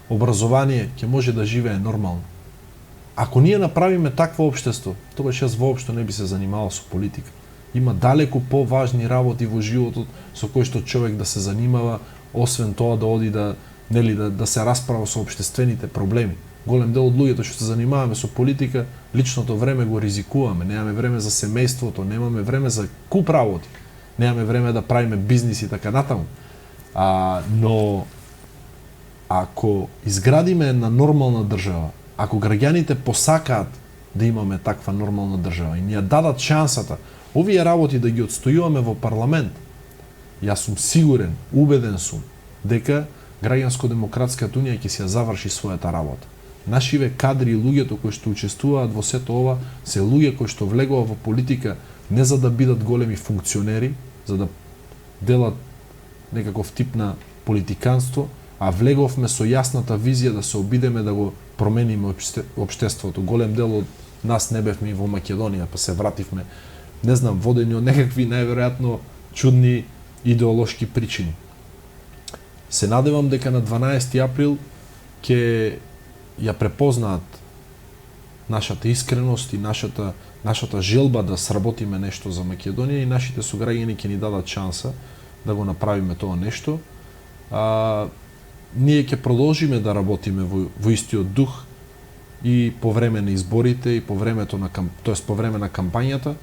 образование ќе може да живее нормално. Ако ние направиме такво општество, тогаш јас воопшто не би се занимавал со политика. Има далеку поважни работи во животот со кои што човек да се занимава, освен тоа да оди да се расправа со општествените проблеми. Голем дел од луѓето што се занимаваме со политика, личното време го ризикуваме, немаме време за семејството, немаме време за куп работи, немаме време да правиме бизнис и така натаму. Но ако изградиме една нормална држава, ако граѓаните посакаат да имаме таква нормална држава и ни ја дадат шансата, овие работи да ги отстојуваме во парламент, јас сум сигурен, убеден сум, дека Граѓанско-демократската унија ќе си ја заврши својата работа. Нашиве кадри и луѓето кои што учествуваат во сето ова се луѓе кои што влегува во политика не за да бидат големи функционери, за да делат некаков тип на политиканство, а влеговме со јасната визија да се обидеме да го промениме општеството. Голем дел од нас не бевме и во Македонија, па се вративме, не знам, водени од некакви најверојатно чудни идеолошки причини. Се надевам дека на 12 април ќе ја препознаат нашата искреност и нашата желба да сработиме нешто за Македонија и нашите сограѓани ќе ни дадат шанса да го направиме тоа нешто. Ние ќе продолжиме да работиме во истиот дух и по време на изборите и по времето на по време на кампањата.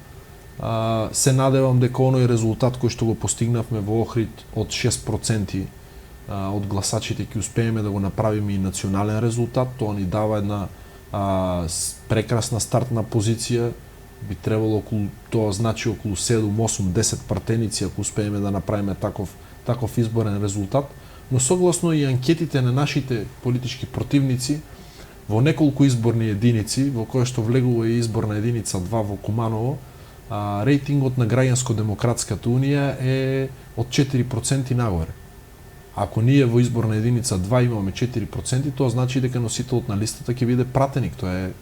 Се надевам дека оној резултат кој што го постигнавме во Охрид од 6% од гласачите ќе успееме да го направиме и национален резултат. Тоа ни дава една прекрасна стартна позиција. Би требало тоа значи околу 7, 8, 10 партеници ако успееме да направиме таков изборен резултат. Но согласно и анкетите на нашите политички противници, во неколку изборни единици, во кои што влегува и изборна единица 2 во Куманово, рейтингот на Граѓанско-демократската унија е од 4% нагоре. Ако ние во изборна единица 2 имаме 4%, тоа значи дека носителот на листата ќе биде пратеник, тоа е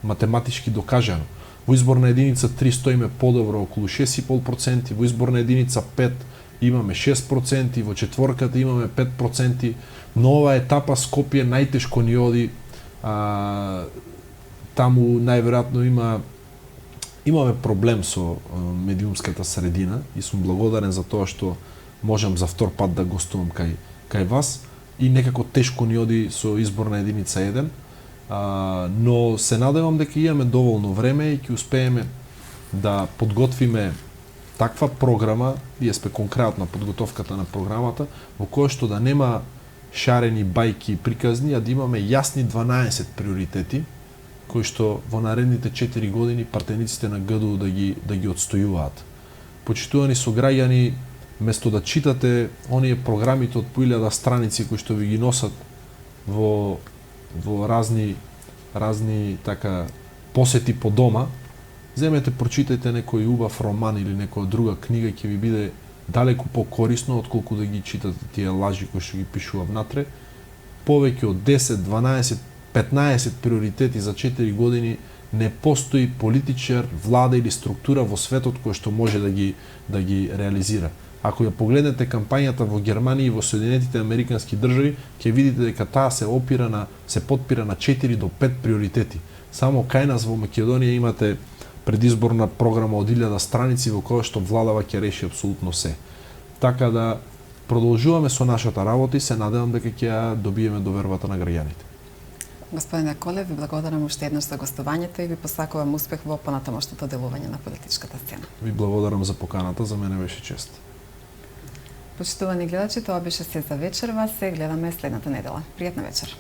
математички докажано. Во изборна единица 3 стоиме подобро, околу 6,5%, во изборна единица 5 имаме 6%, во четворката имаме 5%, но оваа етапа Скопје најтешко ни оди, таму најверојатно имаме проблем со медиумската средина и сум благодарен за тоа што можам за втор пат да гостувам кај вас и некако тешко ни оди со изборна единица 1, но се надевам дека имаме доволно време и ќе успееме да подготвиме таква програма, ние сме конкретно подготовката на програмата, во која што да нема шарени бајки и приказни, а да имаме јасни 12 приоритети, кои што во наредните 4 години партениците на ГДУ да ги отстојуваат. Почитувани сограѓани, место да читате оние програмите од по 1000 страници кои што ви ги носат во разни така посети по дома, земете прочитајте некој убав роман или некоја друга книга, ќе ви биде далеку покорисно отколку да ги читате тие лажи кои што ги пишува внатре. Повеќе од 10, 12, 15 приоритети за 4 години не постои политичар, влада или структура во светот кој што може да ги реализира. Ако ја погледнете кампањата во Германија и во Соединетите Американски држави, ќе видите дека таа се потпира на 4 до 5 приоритети. Само кај нас во Македонија имате предизборна програма од 1000 страници во која што владава ќе реши апсолутно се. Така да продолжуваме со нашата работа и се надевам дека ќе ја добиеме довербата на граѓаните. Господине Колев, ви благодарам уште еднаш за гостувањето и ви посакувам успех во понатамошното делување на политичката сцена. Ви благодарам за поканата, за мене беше чест. Почитувани гледачи, тоа беше се за вечерва, се гледаме следната недела. Пријатна вечер.